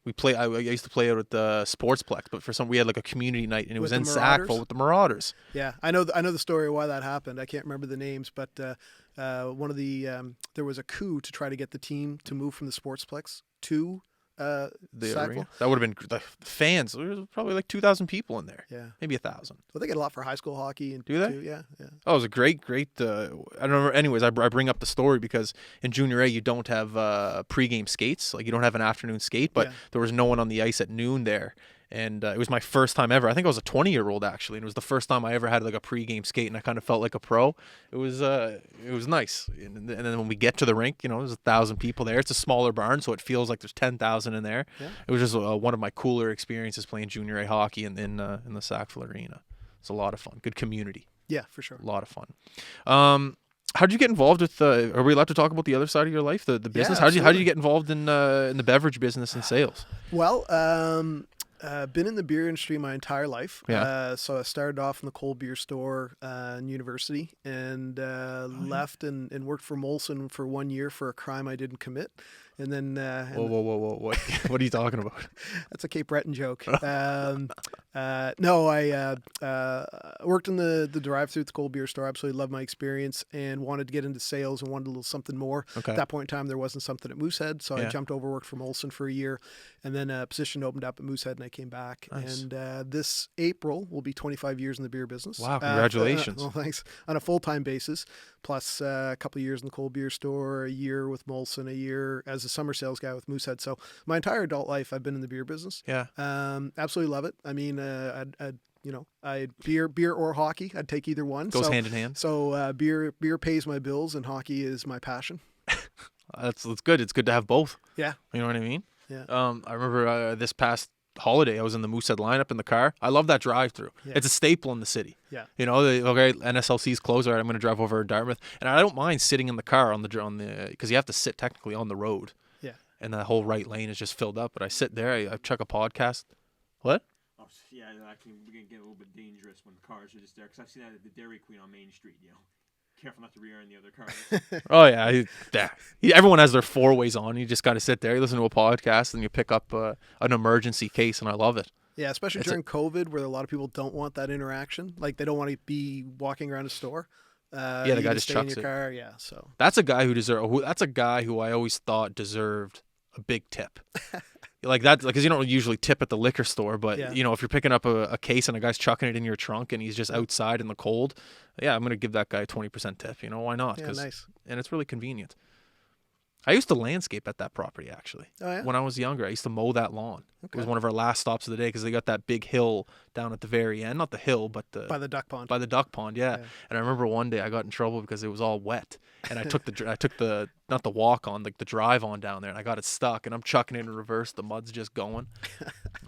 Speaker 1: I used to play out at the Sportsplex, but we had like a community night, and it was in Sackville with the Marauders.
Speaker 2: Yeah, I know the story of why that happened. I can't remember the names, but one of the there was a coup to try to get the team to move from the Sportsplex to
Speaker 1: the
Speaker 2: Sackville.
Speaker 1: arena. That would have been the fans. There was probably like 2,000 people in there.
Speaker 2: Yeah,
Speaker 1: maybe 1,000.
Speaker 2: Well, they get a lot for high school hockey. And
Speaker 1: do they?
Speaker 2: Too. Yeah.
Speaker 1: Oh, it was a great. I don't remember. Anyways, I bring up the story because in Junior A you don't have pregame skates. Like you don't have an afternoon skate, but there was no one on the ice at noon there. And it was my first time ever. I think I was a 20-year-old actually, and it was the first time I ever had like a pregame skate, and I kind of felt like a pro. It was nice. And then when we get to the rink, you know, there's 1,000 people there. It's a smaller barn, so it feels like there's 10,000 in there. Yeah. It was just one of my cooler experiences playing Junior A hockey in the Sackville Arena. It's a lot of fun. Good community.
Speaker 2: Yeah, for sure.
Speaker 1: A lot of fun. How did you get involved with? Are we allowed to talk about the other side of your life, the business?
Speaker 2: Yeah,
Speaker 1: how did you get involved in the beverage business and sales?
Speaker 2: Well, been in the beer industry my entire life.
Speaker 1: Yeah.
Speaker 2: So I started off in the cold beer store in university, and left and worked for Molson for 1 year for a crime I didn't commit. And then
Speaker 1: whoa! What are you talking about?
Speaker 2: That's a Cape Breton joke. No, I worked in the drive-through at the cold beer store. Absolutely loved my experience and wanted to get into sales and wanted a little something more.
Speaker 1: Okay.
Speaker 2: At that point in time, there wasn't something at Moosehead, so I jumped over, worked for Molson for a year, and then a position opened up at Moosehead, and I came back.
Speaker 1: Nice.
Speaker 2: And this April will be 25 years in the beer business.
Speaker 1: Wow! Congratulations.
Speaker 2: Well, thanks. On a full-time basis, plus a couple of years in the cold beer store, a year with Molson, a year as a summer sales guy with Moosehead. So my entire adult life, I've been in the beer business.
Speaker 1: Yeah.
Speaker 2: Absolutely love it. I mean, I beer or hockey. I'd take either one.
Speaker 1: Goes hand in hand.
Speaker 2: So beer pays my bills, and hockey is my passion.
Speaker 1: That's good. It's good to have both.
Speaker 2: Yeah.
Speaker 1: You know what I mean?
Speaker 2: Yeah.
Speaker 1: I remember this past holiday, I was in the Moosehead lineup in the car. I love that drive-through. Yeah. It's a staple in the city.
Speaker 2: Yeah.
Speaker 1: You know, NSLC's closed. All right, I'm going to drive over to Dartmouth, and I don't mind sitting in the car on the because you have to sit technically on the road.
Speaker 2: Yeah.
Speaker 1: And the whole right lane is just filled up. But I sit there. I check a podcast. What?
Speaker 3: Oh, yeah, we're going to get a little bit dangerous when the cars are just there. Because I've seen that at the Dairy Queen on Main Street, you know. Careful not to rear-end the other cars.
Speaker 1: Oh, yeah. Everyone has their four-ways on. You just got to sit there. You listen to a podcast, and you pick up an emergency case, and I love it.
Speaker 2: Yeah, especially during COVID, where a lot of people don't want that interaction. Like, they don't want to be walking around a store.
Speaker 1: The guy just
Speaker 2: stay in
Speaker 1: chucks
Speaker 2: your
Speaker 1: it.
Speaker 2: car. Yeah, so
Speaker 1: that's a guy that's a guy who I always thought deserved a big tip. Like that, because you don't usually tip at the liquor store, but you know, if you're picking up a case and a guy's chucking it in your trunk and he's just outside in the cold, I'm gonna give that guy a 20% tip. You know, why not?
Speaker 2: Yeah, nice.
Speaker 1: And it's really convenient. I used to landscape at that property, actually.
Speaker 2: Oh yeah.
Speaker 1: When I was younger, I used to mow that lawn. It was
Speaker 2: Okay.
Speaker 1: one of our last stops of the day because they got that big hill down at the very end. Not the hill, but
Speaker 2: By the duck pond.
Speaker 1: by the duck pond, yeah.
Speaker 2: Yeah.
Speaker 1: And I remember one day I got in trouble because it was all wet, and I took the not the walk on, like the drive on down there, and I got it stuck, and I'm chucking it in reverse. The mud's just going.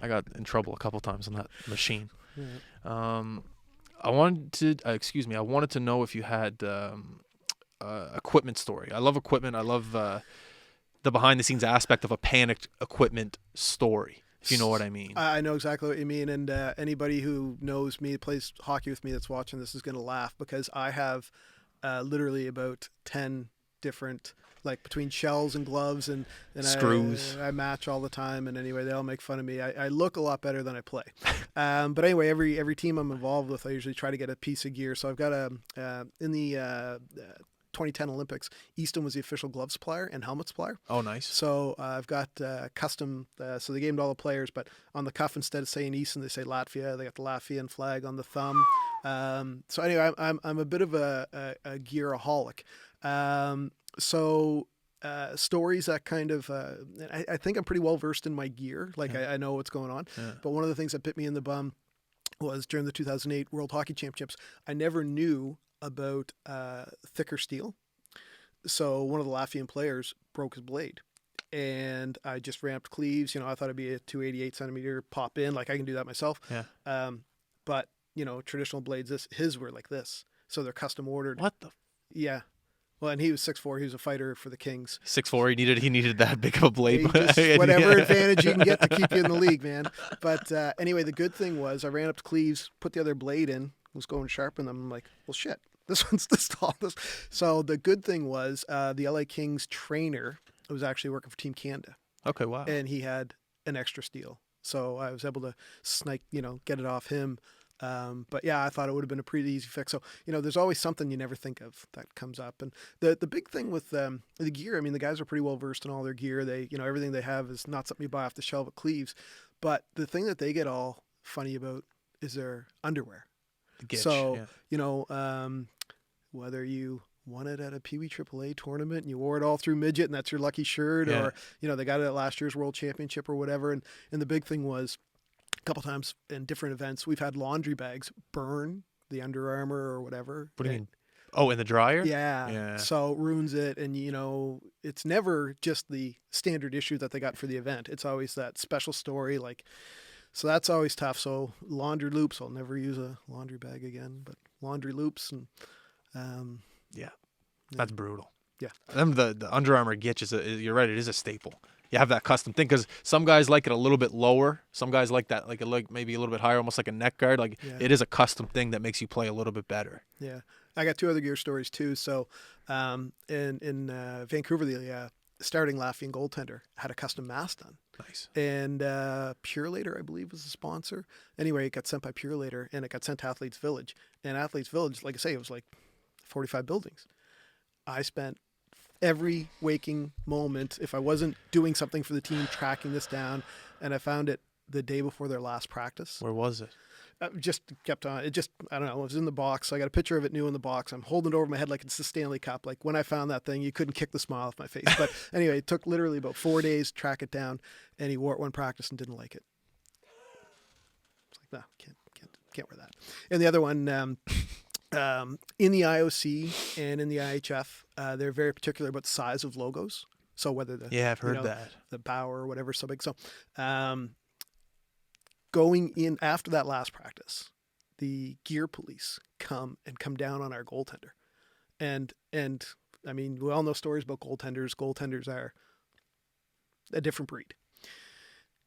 Speaker 1: I got in trouble a couple times on that machine.
Speaker 2: Yeah.
Speaker 1: I wanted to I wanted to know if you had equipment story. I love equipment. I love the behind the scenes aspect of a panicked equipment story, if you know what I mean.
Speaker 2: I know exactly what you mean, and anybody who knows me, plays hockey with me, that's watching this is going to laugh because I have literally about 10 different, like between shells and gloves and
Speaker 1: Screws.
Speaker 2: I match all the time, and anyway, they all make fun of me. I look a lot better than I play. But anyway, every team I'm involved with, I usually try to get a piece of gear. So I've got in the 2010 Olympics, Easton was the official glove supplier and helmet supplier.
Speaker 1: Oh, nice.
Speaker 2: So I've got custom, so they gave them to all the players, but on the cuff, instead of saying Easton, they say Latvia. They got the Latvian flag on the thumb. So anyway, I'm a bit of a gearaholic. Stories that kind of, I think I'm pretty well versed in my gear. Like I know what's going on.
Speaker 1: Yeah.
Speaker 2: But one of the things that bit me in the bum was during the 2008 World Hockey Championships, I never knew about thicker steel. So one of the Latvian players broke his blade, and I just ramped cleaves. I thought it'd be a 288 centimeter pop in, like I can do that myself.
Speaker 1: Yeah.
Speaker 2: But traditional blades, his were like this, so they're custom ordered.
Speaker 1: What the?
Speaker 2: Yeah. Well, and he was 6'4". He was a fighter for the Kings.
Speaker 1: 6'4". He needed that big of a blade.
Speaker 2: Whatever advantage you can get to keep you in the league, man. But anyway, the good thing was I ran up to cleaves, put the other blade in, was going to sharpen them. I'm like, well, shit. This one's this tall. So the good thing was the LA Kings trainer was actually working for Team Canada.
Speaker 1: Okay, wow.
Speaker 2: And he had an extra steel. So I was able to get it off him. But yeah, I thought it would have been a pretty easy fix. So, there's always something you never think of that comes up. And the big thing with the gear, I mean, the guys are pretty well versed in all their gear. They, everything they have is not something you buy off the shelf at Cleves. But the thing that they get all funny about is their underwear.
Speaker 1: Gitch,
Speaker 2: so,
Speaker 1: yeah.
Speaker 2: Whether you won it at a Pee Wee AAA tournament and you wore it all through midget and that's your lucky shirt,
Speaker 1: Yeah.
Speaker 2: or, they got it at last year's World Championship or whatever. And the big thing was a couple times in different events, we've had laundry bags burn the Under Armour or whatever.
Speaker 1: What do you mean? Oh, in the dryer?
Speaker 2: Yeah.
Speaker 1: Yeah.
Speaker 2: So it ruins it. And, it's never just the standard issue that they got for the event. It's always that special story. So that's always tough. So laundry loops, I'll never use a laundry bag again, but laundry loops and,
Speaker 1: Yeah. That's brutal.
Speaker 2: Yeah.
Speaker 1: Them the Under Armour Gitch you're right, it is a staple. You have that custom thing because some guys like it a little bit lower. Some guys like that, like maybe a little bit higher, almost like a neck guard. Like it is a custom thing that makes you play a little bit better.
Speaker 2: Yeah. I got two other gear stories too. So, in Vancouver, the starting Latvian goaltender had a custom mask done.
Speaker 1: Nice.
Speaker 2: And Purelator, I believe, was the sponsor. Anyway, it got sent by Purelator, and it got sent to Athletes Village. And Athletes Village, like I say, it was like 45 buildings. I spent every waking moment, if I wasn't doing something for the team, tracking this down, and I found it the day before their last practice.
Speaker 1: Where was it?
Speaker 2: Just kept on. I don't know. It was in the box. So I got a picture of it new in the box. I'm holding it over my head like it's the Stanley Cup. Like when I found that thing, you couldn't kick the smile off my face. But anyway, it took literally about 4 days to track it down, and he wore it one practice and didn't like it. It's like, no, can't wear that. And the other one, in the IOC and in the IHF, they're very particular about the size of logos. So whether
Speaker 1: I've heard that.
Speaker 2: the Bauer or whatever, so big. So, going in after that last practice, the gear police come down on our goaltender. And I mean, we all know stories about goaltenders. Goaltenders are a different breed.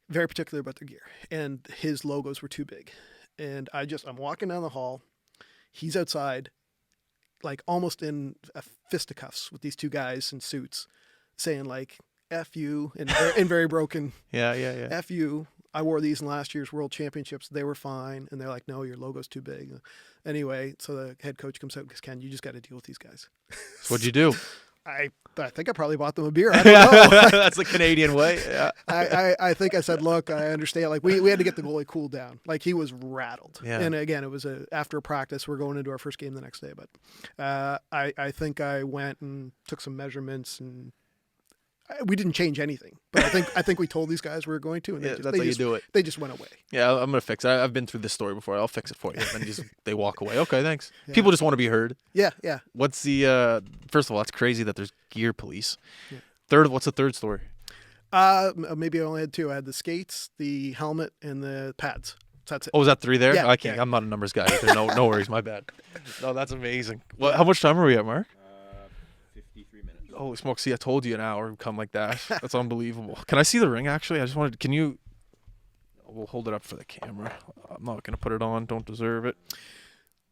Speaker 2: Very particular about their gear. And his logos were too big. And I'm walking down the hall. He's outside, like almost in fisticuffs with these two guys in suits, saying like, F you, in very broken.
Speaker 1: Yeah.
Speaker 2: F you. I wore these in last year's World Championships. They were fine. And they're like, no, your logo's too big. Anyway, so the head coach comes out and goes, Ken, you just got to deal with these guys.
Speaker 1: So what'd you do?
Speaker 2: I think I probably bought them a beer. I don't know.
Speaker 1: That's the Canadian way. Yeah.
Speaker 2: I think I said, look, I understand. Like we had to get the goalie cooled down. Like he was rattled.
Speaker 1: Yeah.
Speaker 2: And again, it was after a practice. We're going into our first game the next day. But I think I went and took some measurements and We didn't change anything, but I think we told these guys we were going to, and
Speaker 1: Yeah, that's how you do it.
Speaker 2: They just went away.
Speaker 1: Yeah, I'm gonna fix it. I've been through this story before. I'll fix it for you. And then they walk away. Okay, thanks.
Speaker 2: Yeah.
Speaker 1: People just want to be heard.
Speaker 2: Yeah, yeah.
Speaker 1: What's the first of all? It's crazy that there's gear police.
Speaker 2: Yeah.
Speaker 1: What's the third story?
Speaker 2: Maybe I only had two. I had the skates, the helmet, and the pads. So that's it.
Speaker 1: Oh, was that three there?
Speaker 2: Yeah,
Speaker 1: I can't.
Speaker 2: yeah.
Speaker 1: I'm not a numbers guy either. No worries. My bad. No, that's amazing. How much time are we at, Mark?
Speaker 3: 53 minutes.
Speaker 1: Holy smokes! See, I told you an hour would come like that. That's unbelievable. Can I see the ring? Actually, I just wanted. Can you? We'll hold it up for the camera. I'm not gonna put it on. Don't deserve it.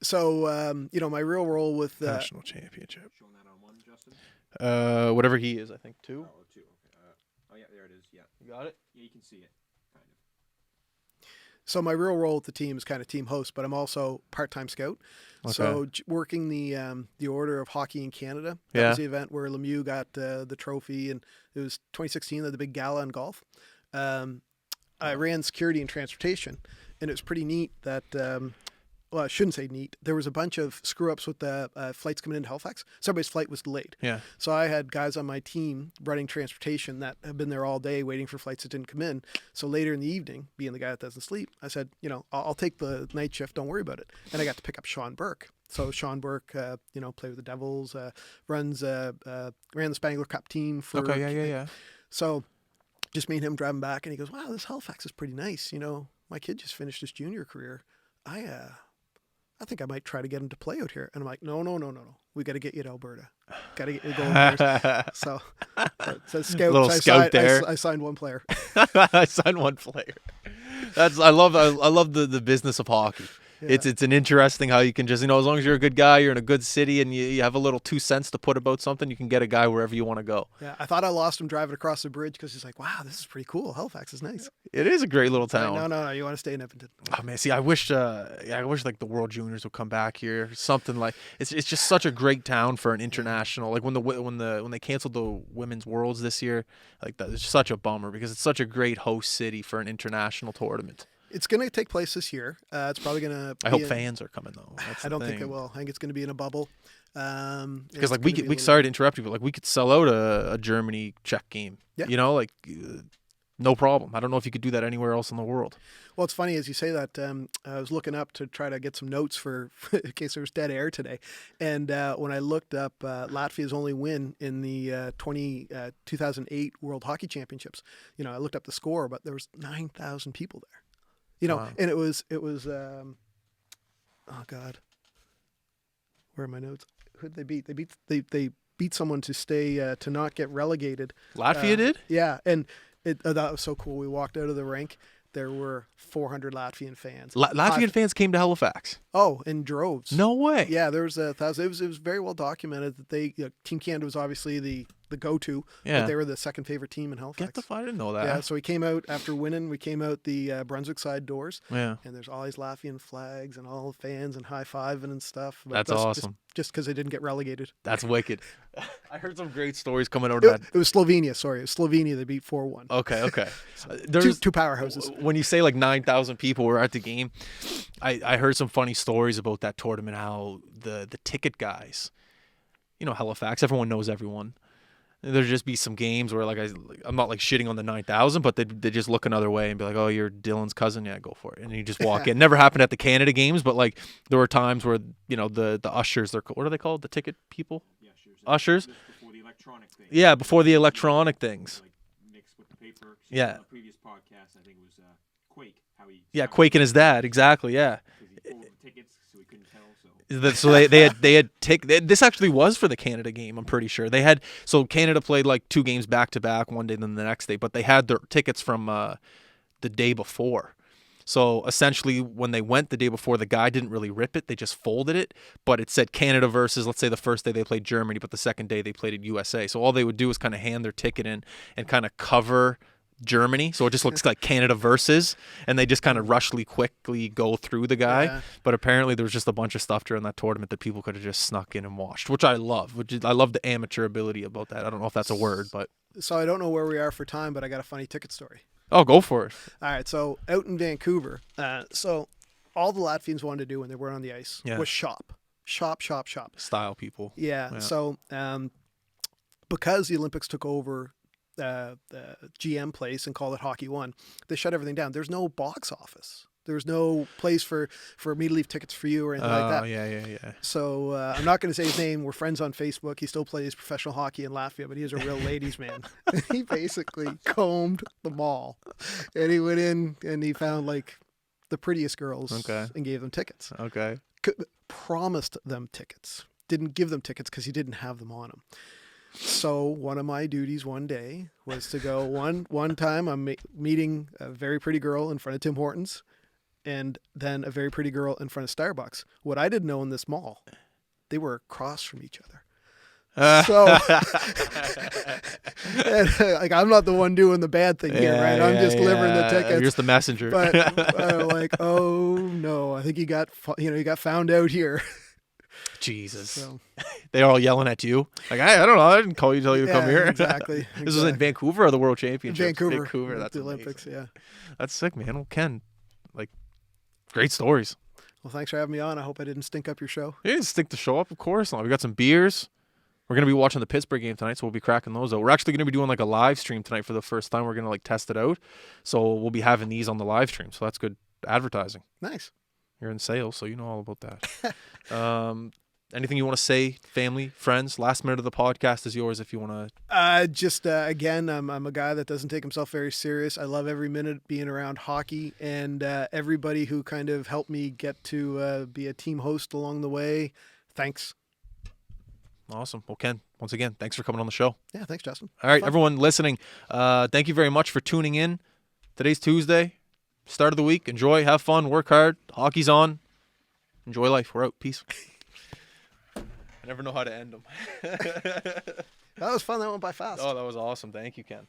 Speaker 2: So, my real role with
Speaker 1: National championship.
Speaker 3: Showing that on one, Justin?
Speaker 1: Whatever he is, I think two.
Speaker 3: Oh, two. Okay. Oh, yeah, there it is. Yeah.
Speaker 1: You got it.
Speaker 3: Yeah, you can see it. Kind of.
Speaker 2: So my real role with the team is kind of team host, but I'm also part-time scout.
Speaker 1: Okay.
Speaker 2: So working the Order of Hockey in Canada. That
Speaker 1: Yeah.
Speaker 2: was the event where Lemieux got the trophy, and it was 2016, the big gala in golf. I ran security and transportation, and it was pretty neat that. Well, I shouldn't say neat. There was a bunch of screw-ups with the flights coming into Halifax. Somebody's flight was delayed.
Speaker 1: Yeah.
Speaker 2: So I had guys on my team running transportation that have been there all day waiting for flights that didn't come in. So later in the evening, being the guy that doesn't sleep, I said, I'll take the night shift. Don't worry about it. And I got to pick up Sean Burke. So Sean Burke, played with the Devils, ran the Spangler Cup team for.
Speaker 1: Okay. Yeah.
Speaker 2: So just me and him driving back, and he goes, "Wow, this Halifax is pretty nice. My kid just finished his junior career. I think I might try to get him to play out here." And I'm like, no. We got to get you to Alberta. Got to get you to Golden Bears. So scouts.
Speaker 1: Little scout there.
Speaker 2: I signed one player.
Speaker 1: I signed one player. I love the business of hockey.
Speaker 2: Yeah.
Speaker 1: It's an interesting how you can just, as long as you're a good guy, you're in a good city, and you have a little 2 cents to put about something, you can get a guy wherever you want to go.
Speaker 2: Yeah, I thought I lost him driving across the bridge because he's like, "Wow, this is pretty cool. Halifax is nice."
Speaker 1: It is a great little town.
Speaker 2: No, you want to stay in Edmonton.
Speaker 1: Oh man, see, I wish like the World Juniors would come back here. Something like it's just such a great town for an international. Like when they canceled the Women's Worlds this year, like that, it's such a bummer because it's such a great host city for an international tournament.
Speaker 2: It's going to take place this year. It's probably going to.
Speaker 1: I hope fans are coming though.
Speaker 2: I don't think it will. I think it's going to be in a bubble.
Speaker 1: Because sorry to interrupt you, but we could sell out a Germany Czech game.
Speaker 2: Yeah.
Speaker 1: No problem. I don't know if you could do that anywhere else in the world.
Speaker 2: Well, it's funny as you say that. I was looking up to try to get some notes for in case there was dead air today. And when I looked up Latvia's only win in the 2008 World Hockey Championships, I looked up the score, but there was 9,000 people there.
Speaker 1: Wow.
Speaker 2: And it was oh God, where are my notes? Who'd they beat? They beat someone to stay to not get relegated.
Speaker 1: Latvia did?
Speaker 2: Yeah, and that was so cool. We walked out of the rink. There were 400 Latvian fans.
Speaker 1: Latvian fans came to Halifax.
Speaker 2: Oh, in droves.
Speaker 1: No way.
Speaker 2: Yeah, there was 1,000. It was very well documented that Team Canada was obviously the go-to.
Speaker 1: Yeah.
Speaker 2: But they were the second favorite team in Halifax.
Speaker 1: I didn't know that.
Speaker 2: Yeah, so we came out after winning. We came out the Brunswick side doors.
Speaker 1: Yeah.
Speaker 2: And there's all these Latvian flags and all the fans and high-fiving and stuff. But
Speaker 1: That's awesome.
Speaker 2: Just because they didn't get relegated.
Speaker 1: That's wicked. I heard some great stories coming out of that.
Speaker 2: It was Slovenia, sorry. It was Slovenia. They beat 4-1.
Speaker 1: Okay.
Speaker 2: There's two powerhouses.
Speaker 1: When you say like 9,000 people were at the game, I heard some funny stories about that tournament, how the ticket guys, Halifax, everyone knows everyone. There'd just be some games where I'm not like shitting on the 9,000, but they just look another way and be like, "Oh, you're Dylan's cousin, yeah, go for it." And you just walk in. Never happened at the Canada games, but like there were times where the ushers, what are they called? The ticket people?
Speaker 3: Yeah, sure.
Speaker 1: Ushers?
Speaker 3: Before the electronic thing.
Speaker 1: Yeah, before the electronic things.
Speaker 3: Like mixed with the paper.
Speaker 1: Yeah.
Speaker 3: On the previous podcast, I think it was Quake. How he.
Speaker 1: Yeah, Quake and his dad, exactly. Yeah.
Speaker 3: Because he pulled the tickets, so he couldn't tell.
Speaker 1: So they had this actually was for the Canada game. I'm pretty sure so Canada played like 2 games back to back, one day then the next day, but they had their tickets from the day before. So essentially, when they went the day before, the guy didn't really rip it; they just folded it. But it said Canada versus, let's say, the first day they played Germany, but the second day they played at USA. So all they would do is kind of hand their ticket in and kind of cover Germany, so it just looks like Canada versus, and they just kind of quickly go through the guy.
Speaker 2: Yeah.
Speaker 1: But apparently there was just a bunch of stuff during that tournament that people could have just snuck in and watched, which I love. I love the amateur ability about that. I don't know if that's a word, but
Speaker 2: So I don't know where we are for time, but I got a funny ticket story.
Speaker 1: oh, go for it.
Speaker 2: All right, so out in Vancouver, so all the Latvians wanted to do when they were on the ice was shop.
Speaker 1: Style people.
Speaker 2: Yeah. So because the Olympics took over GM place and called it Hockey One. They shut everything down. There's no box office. There's no place for me to leave tickets for you or anything like that.
Speaker 1: Oh, yeah.
Speaker 2: So I'm not going to say his name. We're friends on Facebook. He still plays professional hockey in Latvia, but he is a real ladies' man. He basically combed the mall, and he went in and he found like the prettiest girls and gave them tickets.
Speaker 1: Okay.
Speaker 2: Promised them tickets. Didn't give them tickets because he didn't have them on him. So one of my duties one day was to go one time I'm meeting a very pretty girl in front of Tim Hortons, and then a very pretty girl in front of Starbucks. What I didn't know in this mall, they were across from each other. So, like, I'm not the one doing the bad thing here, right? I'm just delivering the tickets.
Speaker 1: You're just the messenger.
Speaker 2: But like, oh no, I think he got found out here.
Speaker 1: Jesus.
Speaker 2: So,
Speaker 1: They're all yelling at you. Like, I don't know. I didn't call you to tell you to come here.
Speaker 2: Exactly.
Speaker 1: This was in Vancouver or the World Championships?
Speaker 2: Vancouver.
Speaker 1: That's
Speaker 2: the
Speaker 1: amazing.
Speaker 2: Olympics. Yeah.
Speaker 1: That's sick, man. Well, Ken, like, great stories.
Speaker 2: Well, thanks for having me on. I hope I didn't stink up your show.
Speaker 1: Yeah, stick the show up, of course. We got some beers. We're going to be watching the Pittsburgh game tonight, so we'll be cracking those out. We're actually going to be doing like a live stream tonight for the first time. We're going to like test it out. So we'll be having these on the live stream. So that's good advertising.
Speaker 2: Nice.
Speaker 1: You're in sales, so you know all about that. Anything you want to say, family, friends? Last minute of the podcast is yours if you want to.
Speaker 2: Again, I'm a guy that doesn't take himself very serious. I love every minute being around hockey, and everybody who kind of helped me get to be a team host along the way. Thanks.
Speaker 1: Awesome. Well, Ken, once again, thanks for coming on the show.
Speaker 2: Yeah, thanks, Justin.
Speaker 1: All right, everyone listening, thank you very much for tuning in. Today's Tuesday, start of the week. Enjoy, have fun, work hard. Hockey's on. Enjoy life. We're out. Peace. I never know how to end them.
Speaker 2: That was fun. That went by fast.
Speaker 1: Oh, that was awesome. Thank you, Ken.